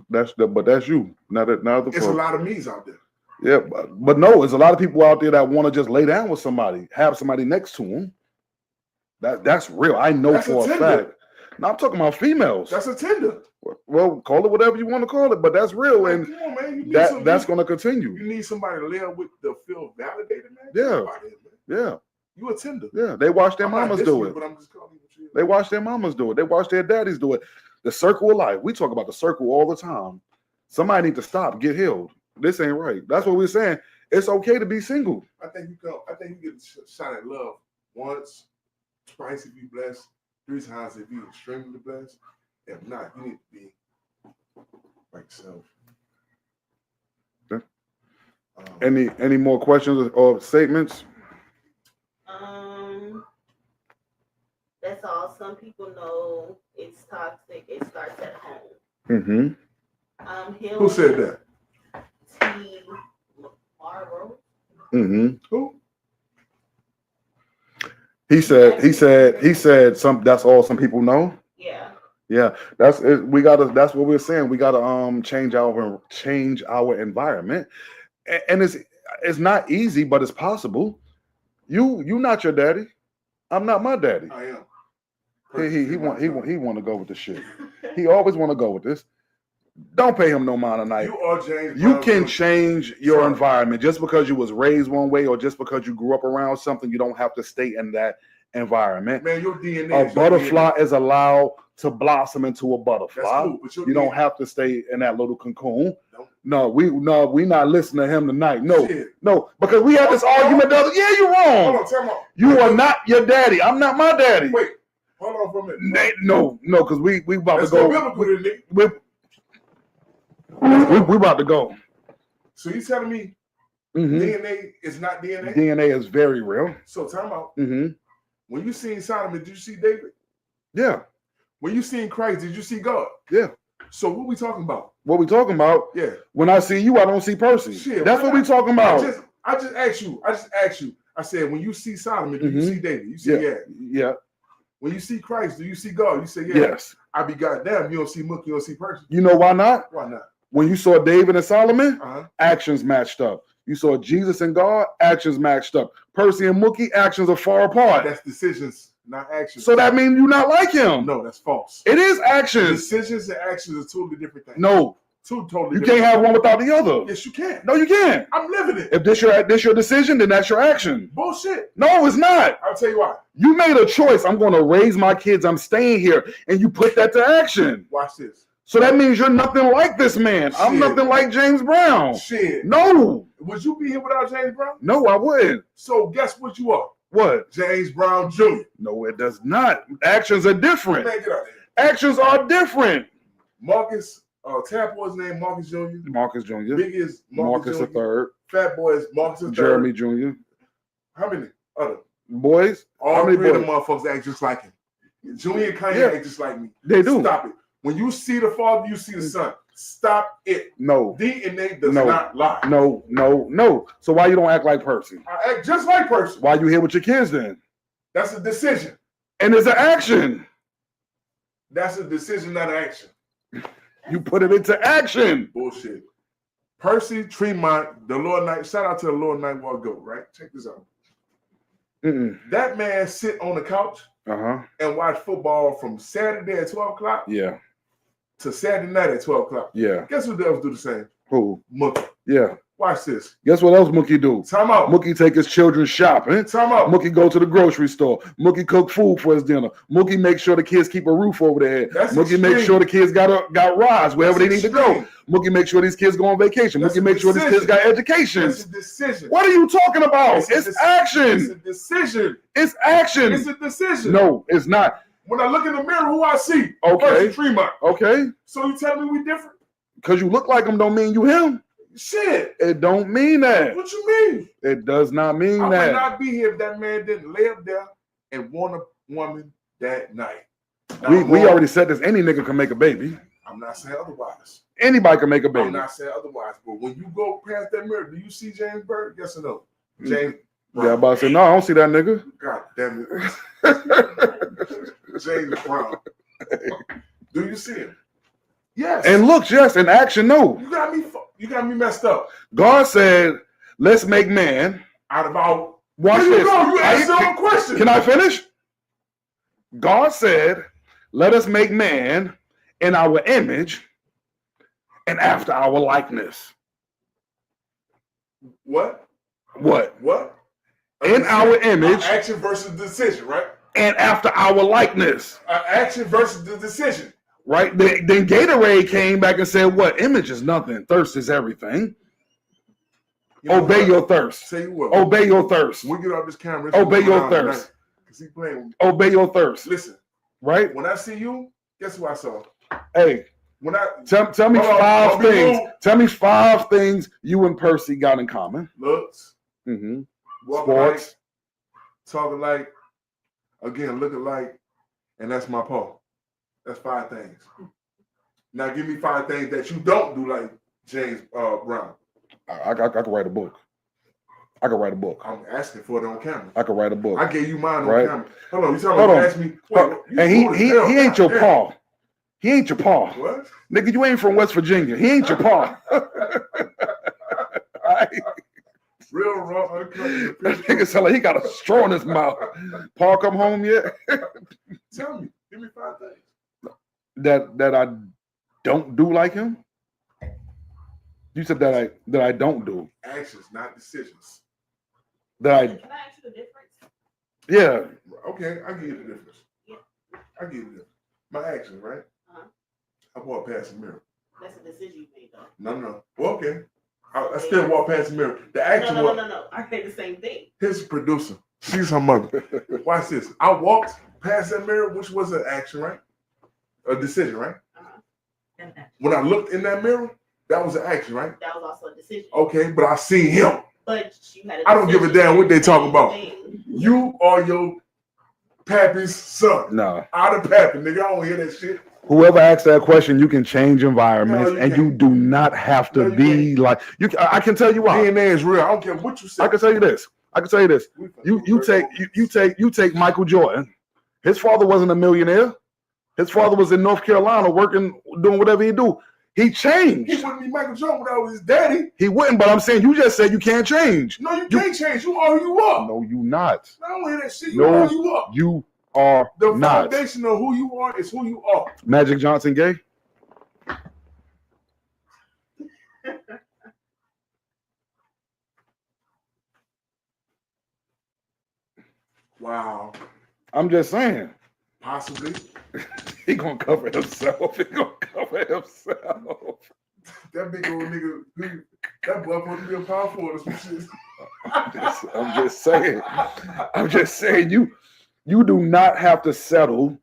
Speaker 2: But that's you.
Speaker 1: It's a lot of me's out there.
Speaker 2: Yeah, but no, there's a lot of people out there that want to just lay down with somebody, have somebody next to them. That's real. I know that's for a fact. Now I'm talking about females.
Speaker 1: That's a tender.
Speaker 2: Well, call it whatever you want to call it, but that's real, like, and come on, man. That's going to continue.
Speaker 1: You need somebody to live with to feel validated, man.
Speaker 2: Yeah.
Speaker 1: You a tender.
Speaker 2: Yeah, they watch their mamas do it.
Speaker 1: But I'm just calling you.
Speaker 2: They watch their mamas do it. They watch their daddies do it. The circle of life. We talk about the circle all the time. Somebody need to stop, get healed. This ain't right. That's what we're saying. It's okay to be single.
Speaker 1: I think you get a shot at love once, twice if you blessed, 3 times if you extremely blessed. If not, you need to be like yourself.
Speaker 2: Okay. Any more questions or statements?
Speaker 3: That's all. Some people know it's toxic. It starts at home.
Speaker 2: Mm-hmm.
Speaker 1: Who said that?
Speaker 3: T. Morrow.
Speaker 2: Mm-hmm.
Speaker 1: Who?
Speaker 2: He said some. That's all some people know. Yeah. That's it. That's what we're saying. We gotta change our environment, and it's not easy, but it's possible. You not your daddy. I'm not my daddy.
Speaker 1: I am.
Speaker 2: He want to go with the shit. He always want to go with this. Don't pay him no mind tonight.
Speaker 1: You are James.
Speaker 2: You
Speaker 1: Brown
Speaker 2: can
Speaker 1: Jr.
Speaker 2: change your
Speaker 1: Sorry.
Speaker 2: environment just because you was raised one way or just because you grew up around something. You don't have to stay in that environment.
Speaker 1: Man, your DNA.
Speaker 2: A
Speaker 1: is your
Speaker 2: butterfly
Speaker 1: DNA.
Speaker 2: is allowed to blossom into a butterfly.
Speaker 1: That's cool, but your
Speaker 2: You don't
Speaker 1: DNA
Speaker 2: have to stay in that little cocoon.
Speaker 1: Don't.
Speaker 2: We not listening to him tonight. No,
Speaker 1: Shit.
Speaker 2: no, because we had this argument the other. Yeah, you're
Speaker 1: Hold
Speaker 2: wrong.
Speaker 1: on, tell me.
Speaker 2: You are not your daddy. I'm not my daddy.
Speaker 1: Wait, hold on for a minute.
Speaker 2: No, because we about
Speaker 1: Let's
Speaker 2: to go.
Speaker 1: go biblical, then, nigga.
Speaker 2: We about to go.
Speaker 1: So you telling me
Speaker 2: Mhm.
Speaker 1: DNA is not DNA?
Speaker 2: DNA is very real.
Speaker 1: So time out.
Speaker 2: Hmm.
Speaker 1: When you seen Solomon, did you see David?
Speaker 2: Yeah,
Speaker 1: When you seen Christ, did you see God?
Speaker 2: yeah.
Speaker 1: So what we talking about?
Speaker 2: What we talking about?
Speaker 1: Yeah.
Speaker 2: When I see you, I don't see Percy.
Speaker 1: Shit,
Speaker 2: That's
Speaker 1: why
Speaker 2: what we
Speaker 1: not?
Speaker 2: talking about.
Speaker 1: I just asked you. I said, when you see Solomon, do you
Speaker 2: Mhm.
Speaker 1: see David? You say, yeah.
Speaker 2: Yeah.
Speaker 1: When you see Christ, do you see God? You say, yeah.
Speaker 2: Yes.
Speaker 1: I be goddamn, you don't see Mook, you don't see Percy.
Speaker 2: You know why not?
Speaker 1: Why not?
Speaker 2: When you saw David and Solomon,
Speaker 1: Uh-huh.
Speaker 2: actions matched up. You saw Jesus and God, actions matched up. Percy and Mookie, actions are far apart.
Speaker 1: That's decisions, not actions.
Speaker 2: So that means you not like him.
Speaker 1: No, that's false.
Speaker 2: It is actions.
Speaker 1: Decisions and actions are totally different things.
Speaker 2: No,
Speaker 1: Two totally
Speaker 2: you
Speaker 1: different
Speaker 2: can't have one without the other.
Speaker 1: Yes, you can.
Speaker 2: No, you can't.
Speaker 1: I'm living it.
Speaker 2: If this your decision, then that's your action.
Speaker 1: Bullshit.
Speaker 2: No, it's not.
Speaker 1: I'll tell you why.
Speaker 2: You made a choice. I'm going to raise my kids. I'm staying here, and you put that to action.
Speaker 1: Watch this.
Speaker 2: So that means you're nothing like this man. I'm
Speaker 1: Shit.
Speaker 2: nothing like James Brown.
Speaker 1: Shit.
Speaker 2: No,
Speaker 1: Would you be here without James Brown?
Speaker 2: no, I wouldn't.
Speaker 1: So guess what you are?
Speaker 2: What?
Speaker 1: James Brown Jr.
Speaker 2: No, it does not. Actions are different.
Speaker 1: Man, get out there.
Speaker 2: Actions are different.
Speaker 1: Marcus, Tap Boy's name Marcus Jr.
Speaker 2: Marcus Jr.
Speaker 1: Big is
Speaker 2: Marcus the
Speaker 1: Jr.
Speaker 2: third.
Speaker 1: Fat Boy is Marcus the
Speaker 2: Jeremy
Speaker 1: third.
Speaker 2: Jr.
Speaker 1: How many other?
Speaker 2: Boys.
Speaker 1: All
Speaker 2: How many
Speaker 1: three of them
Speaker 2: boys?
Speaker 1: motherfuckers act just like him. Junior and Kanye
Speaker 2: Yeah.
Speaker 1: act just like me.
Speaker 2: They do.
Speaker 1: Stop it. When you see the father, you see the son. Stop it.
Speaker 2: No.
Speaker 1: DNA does
Speaker 2: No.
Speaker 1: not lie.
Speaker 2: No. So why you don't act like Percy?
Speaker 1: I act just like person.
Speaker 2: Why you here with your kids then?
Speaker 1: That's a decision.
Speaker 2: And it's an action.
Speaker 1: That's a decision, not an action.
Speaker 2: You put it into action.
Speaker 1: Bullshit. Percy Tremont, the Lord Night. Shout out to the Lord Nightwalk Goat, right? Check this out. That man sit on the couch
Speaker 2: Uh-huh.
Speaker 1: and watch football from Saturday at 12 o'clock
Speaker 2: Yeah.
Speaker 1: to Saturday night at 12 o'clock.
Speaker 2: Yeah.
Speaker 1: Guess who else do the same?
Speaker 2: Who?
Speaker 1: Mookie.
Speaker 2: Yeah.
Speaker 1: Watch this.
Speaker 2: Guess what else Mookie do?
Speaker 1: Time out.
Speaker 2: Mookie take his children shopping.
Speaker 1: Time out.
Speaker 2: Mookie go to the grocery store. Mookie cook food for his dinner. Mookie make sure the kids keep a roof over their head.
Speaker 1: That's
Speaker 2: Mookie make
Speaker 1: extreme.
Speaker 2: sure the kids got rides wherever
Speaker 1: That's
Speaker 2: they need to
Speaker 1: extreme.
Speaker 2: go. Mookie make sure these kids go on vacation.
Speaker 1: That's
Speaker 2: Mookie
Speaker 1: a
Speaker 2: make sure these kids
Speaker 1: decision.
Speaker 2: got education.
Speaker 1: It's a decision.
Speaker 2: What are you talking about?
Speaker 1: It's a
Speaker 2: It's
Speaker 1: It's
Speaker 2: action.
Speaker 1: a decision.
Speaker 2: It's action.
Speaker 1: It's a decision.
Speaker 2: No, it's not.
Speaker 1: When I look in the mirror, who I see?
Speaker 2: Okay.
Speaker 1: Percy Tremont.
Speaker 2: Okay?
Speaker 1: So you tell me we different?
Speaker 2: Because you look like him don't mean you him.
Speaker 1: Shit.
Speaker 2: It don't mean that.
Speaker 1: What you mean?
Speaker 2: It does not mean
Speaker 1: I would
Speaker 2: that.
Speaker 1: not be here if that man didn't lay up there and want a woman that night. Now,
Speaker 2: We already said this. Any nigga can make a baby.
Speaker 1: I'm not saying otherwise.
Speaker 2: Anybody can make a baby.
Speaker 1: I'm not saying otherwise. But when you go past that mirror, do you see James Bird? Yes or no? James.
Speaker 2: Yeah, I'm about to say, no, I don't see that nigga.
Speaker 1: God damn it. James Brown. Do you see him? Yes.
Speaker 2: And looks, yes, in action, no.
Speaker 1: You got me messed up.
Speaker 2: God said, let's make man.
Speaker 1: Out of our.
Speaker 2: Watch
Speaker 1: There you
Speaker 2: this.
Speaker 1: go. You asked your own question.
Speaker 2: Can I finish? God said, let us make man in our image and after our likeness.
Speaker 1: What?
Speaker 2: What?
Speaker 1: What?
Speaker 2: In our image
Speaker 1: Action versus decision, right?
Speaker 2: and after our likeness.
Speaker 1: Action versus the decision.
Speaker 2: Right? Then Gatorade came back and said, what? Image is nothing. Thirst is everything.
Speaker 1: You know
Speaker 2: Obey
Speaker 1: what?
Speaker 2: your thirst.
Speaker 1: Say what?
Speaker 2: Obey your thirst.
Speaker 1: When we get off this camera,
Speaker 2: Obey your thirst.
Speaker 1: Because he playing with me.
Speaker 2: Obey your thirst.
Speaker 1: Listen,
Speaker 2: Right?
Speaker 1: when I see you, guess who I saw?
Speaker 2: Hey,
Speaker 1: When I
Speaker 2: tell me
Speaker 1: Hold on,
Speaker 2: five
Speaker 1: don't be
Speaker 2: things.
Speaker 1: rude.
Speaker 2: Tell me 5 things you and Percy got in common.
Speaker 1: looks,
Speaker 2: Mm-hmm.
Speaker 1: walk alike,
Speaker 2: Sports.
Speaker 1: talk alike, again, look alike, and that's my Paul. That's 5 things. Now give me 5 things that you don't do like James Brown.
Speaker 2: I could write a book. I could write a book.
Speaker 1: I'm asking for it on camera.
Speaker 2: I could write a book.
Speaker 1: I gave you mine on
Speaker 2: Right.
Speaker 1: camera. Hold on, you talking
Speaker 2: Hold
Speaker 1: about
Speaker 2: on.
Speaker 1: ask me? Wait, you
Speaker 2: And he
Speaker 1: rude as hell.
Speaker 2: ain't your
Speaker 1: God
Speaker 2: paw. He ain't your paw.
Speaker 1: damn. What?
Speaker 2: Nigga, you ain't from West Virginia. He ain't your paw. Right?
Speaker 1: Real raw, uncut.
Speaker 2: That nigga sound like he got a straw in his mouth. Paul come home yet?
Speaker 1: Tell me. Give me 5 things.
Speaker 2: that I don't do like him? You said that I don't do.
Speaker 1: Actions, not decisions.
Speaker 3: Can I ask you the difference?
Speaker 2: Yeah.
Speaker 1: Okay, I give you the difference.
Speaker 3: Yeah.
Speaker 1: I give you the difference. My actions, right? I walk past the mirror.
Speaker 3: That's a decision you made, though.
Speaker 1: No. Well, okay. I still walk past the mirror. The action was.
Speaker 3: No. I say the same thing.
Speaker 1: Here's the producer. She's her mother. Watch this. I walked past that mirror, which was an action, right? A decision, right? When I looked in that mirror, that was an action, right?
Speaker 3: That was also a decision.
Speaker 1: Okay, but I seen him.
Speaker 3: But you had a
Speaker 1: I don't give a damn what they talk about.
Speaker 3: Thing.
Speaker 1: You are your pappy's son.
Speaker 2: No.
Speaker 1: Out of pappy, nigga. I don't hear that shit.
Speaker 2: Whoever asks that question, you can change environments, and you do not have to be like you. I can tell you why.
Speaker 1: DNA is real. I don't care what you say.
Speaker 2: I can tell you this. You take Michael Jordan. His father wasn't a millionaire. His father was in North Carolina working, doing whatever he do. He changed.
Speaker 1: He wouldn't be Michael Jordan without his daddy.
Speaker 2: He wouldn't, but I'm saying you just said you can't change.
Speaker 1: No, you can't change. You are who you are.
Speaker 2: No, you not.
Speaker 1: I don't hear that shit. You are who you are.
Speaker 2: You are
Speaker 1: the
Speaker 2: not.
Speaker 1: foundation of who you are is who you are.
Speaker 2: Magic Johnson gay?
Speaker 1: Wow.
Speaker 2: I'm just saying.
Speaker 1: Possibly.
Speaker 2: He gonna cover himself.
Speaker 1: That big old nigga, that boy supposed to be a power forward or some shit.
Speaker 2: I'm just saying. You do not have to settle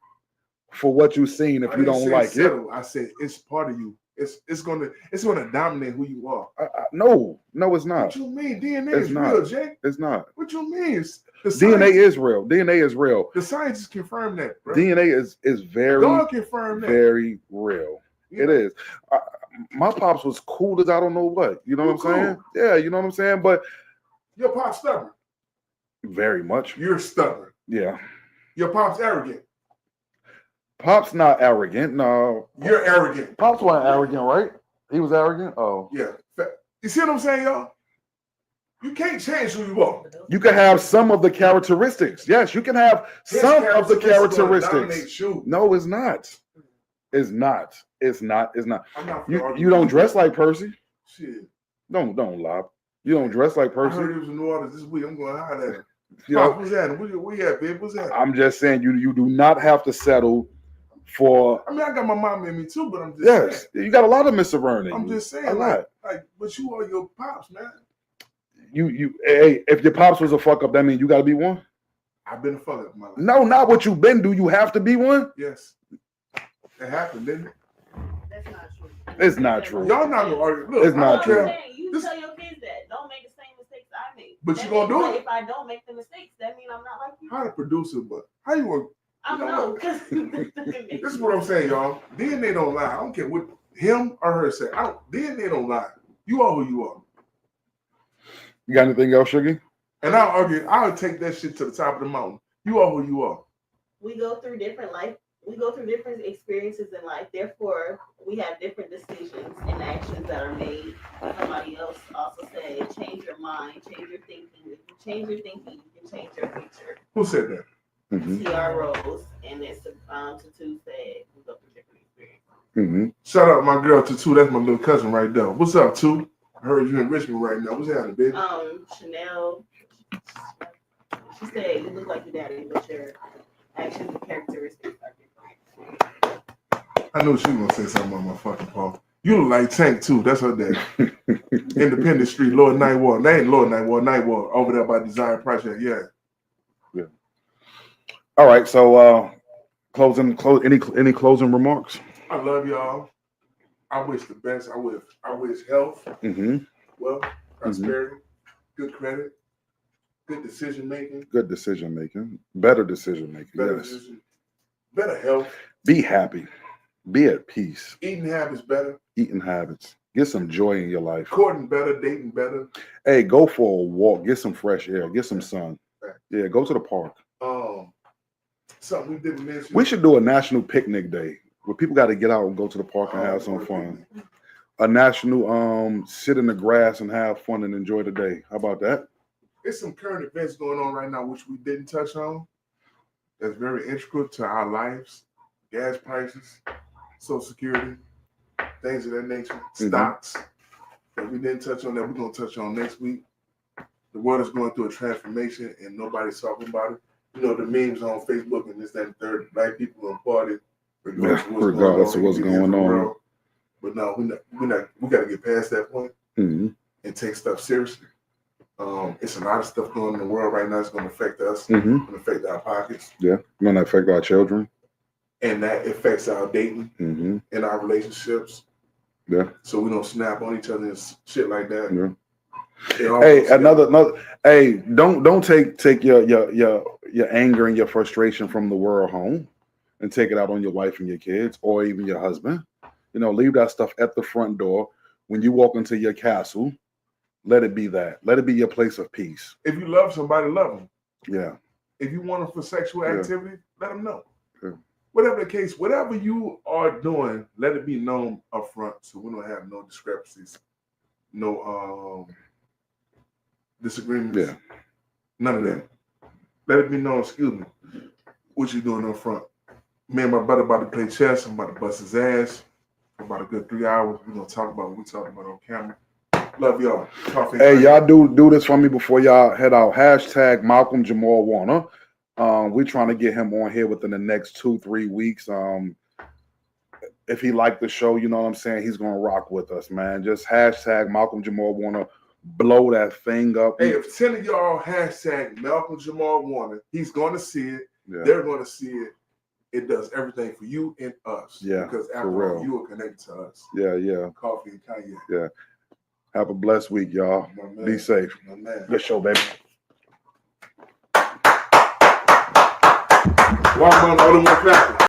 Speaker 2: for what you've seen if you don't like settle.
Speaker 1: I said it's part of you. It's gonna dominate who you are.
Speaker 2: No, it's not.
Speaker 1: What you mean? DNA is real, Jay.
Speaker 2: It's not.
Speaker 1: What you mean?
Speaker 2: DNA is real. DNA is real.
Speaker 1: The scientists confirm that, bro.
Speaker 2: DNA is very, very real. It is. My pops was cool as I don't know what. You know what I'm saying? Yeah, you know what I'm saying? But
Speaker 1: your pop's stubborn.
Speaker 2: Very much.
Speaker 1: You're stubborn.
Speaker 2: Yeah.
Speaker 1: Your pop's arrogant.
Speaker 2: Pop's not arrogant. No.
Speaker 1: You're arrogant.
Speaker 2: Pop's wasn't arrogant, right? He was arrogant? Oh.
Speaker 1: Yeah. You see what I'm saying, y'all? You can't change who you are.
Speaker 2: You can have some of the characteristics. Yes, you can have some of the characteristics. No, it's not. It's not. You don't dress like Percy.
Speaker 1: Shit.
Speaker 2: Don't lie. You don't dress like Percy.
Speaker 1: I heard he was in New Orleans this week. I'm going to hide at him.
Speaker 2: You know,
Speaker 1: what's that? Where you at, babe? What's that?
Speaker 2: I'm just saying you do not have to settle for.
Speaker 1: I mean, I got my mom in me too, but I'm just
Speaker 2: saying. You got a lot of Mr. Vernon.
Speaker 1: I'm just saying, like, but you are your pops, man.
Speaker 2: Hey, if your pops was a fuck up, that means you got to be one.
Speaker 1: I've been a fuck up in my life.
Speaker 2: No, not what you've been. Do you have to be one?
Speaker 1: Yes, it happened, didn't it?
Speaker 3: That's not true.
Speaker 2: It's not true.
Speaker 1: Y'all not gonna argue. Look,
Speaker 2: it's not true.
Speaker 3: You tell your kids that don't make the same mistakes I make.
Speaker 1: But you gonna do it.
Speaker 3: If I don't make the mistakes, that means I'm not like you.
Speaker 1: How the producer, but how you work?
Speaker 3: I don't know.
Speaker 1: This is what I'm saying, y'all. DNA don't lie. I don't care what him or her say. DNA don't lie. You are who you are.
Speaker 2: You got anything else, Sugar?
Speaker 1: And I'll take that shit to the top of the mountain. You are who you are.
Speaker 3: We go through different experiences in life. Therefore, we have different decisions and actions that are made. Somebody else also said, change your mind, change your thinking. If you change your thinking, you can change your future.
Speaker 1: Who said that?
Speaker 3: T.R. Rose, and it's Tutu said we go through different experiences.
Speaker 2: Mm-hmm.
Speaker 1: Shout out my girl Tutu. That's my little cousin right there. What's up, Tu? I heard you in Richmond right now. What's happening, baby?
Speaker 3: Chanel. She said you look like your daddy, but your actions and characteristics are different.
Speaker 1: I knew she was gonna say something about my fucking Paul. You look like Tank too. That's her dad. Independent Street, Lord Nightwalk. They ain't Lord Nightwalk, Nightwalk over there by Desire Project. Yeah.
Speaker 2: All right. So, any closing remarks?
Speaker 1: I love y'all. I wish the best. I wish health, wealth, prosperity, good credit, good decision making.
Speaker 2: Good decision making. Better decision making.
Speaker 1: Better health.
Speaker 2: Be happy. Be at peace.
Speaker 1: Eating habits better.
Speaker 2: Eating habits. Get some joy in your life.
Speaker 1: Courting better, dating better.
Speaker 2: Hey, go for a walk. Get some fresh air. Get some sun. Yeah, go to the park.
Speaker 1: Something we didn't mention.
Speaker 2: We should do a national picnic day where people got to get out and go to the park and have some fun. A national sit in the grass and have fun and enjoy the day. How about that?
Speaker 1: There's some current events going on right now which we didn't touch on. That's very integral to our lives. Gas prices, Social Security, things of that nature, stocks. If we didn't touch on that, we're gonna touch on next week. The world is going through a transformation, and nobody's talking about it. You know, the memes on Facebook and this, that, and third. Black people are party
Speaker 2: regardless of what's going on.
Speaker 1: But no, we got to get past that point and take stuff seriously. It's a lot of stuff going on in the world right now. It's going to affect us. It's going to affect our pockets.
Speaker 2: Yeah, it's going to affect our children.
Speaker 1: And that affects our dating and our relationships.
Speaker 2: Yeah.
Speaker 1: So we don't snap on each other and shit like that.
Speaker 2: Yeah. Hey, another. Hey, don't take your anger and your frustration from the world home and take it out on your wife and your kids or even your husband. You know, leave that stuff at the front door. When you walk into your castle, let it be that. Let it be your place of peace.
Speaker 1: If you love somebody, love them.
Speaker 2: Yeah.
Speaker 1: If you want them for sexual activity, let them know.
Speaker 2: Yeah.
Speaker 1: Whatever the case, whatever you are doing, let it be known up front so we don't have no discrepancies, no disagreements.
Speaker 2: Yeah.
Speaker 1: None of that. Let it be known, excuse me, what you doing up front. Me and my brother about to play chess. I'm about to bust his ass for about a good 3 hours. We're going to talk about what we're talking about on camera. Love y'all.
Speaker 2: Hey, y'all do this for me before y'all head out. Hashtag Malcolm Jamal Warner. We're trying to get him on here within the next 2-3 weeks. If he liked the show, you know what I'm saying, he's going to rock with us, man. Just hashtag Malcolm Jamal Warner. Blow that thing up.
Speaker 1: Hey, if 10 of y'all hashtag Malcolm Jamal Warner, he's going to see it.
Speaker 2: Yeah.
Speaker 1: They're going to see it. It does everything for you and us.
Speaker 2: Yeah,
Speaker 1: because after all, you are connected to us.
Speaker 2: Yeah.
Speaker 1: Coffee and Cognac.
Speaker 2: Yeah. Have a blessed week, y'all. Be safe. Good show, baby.
Speaker 1: Walk on all the more clapping.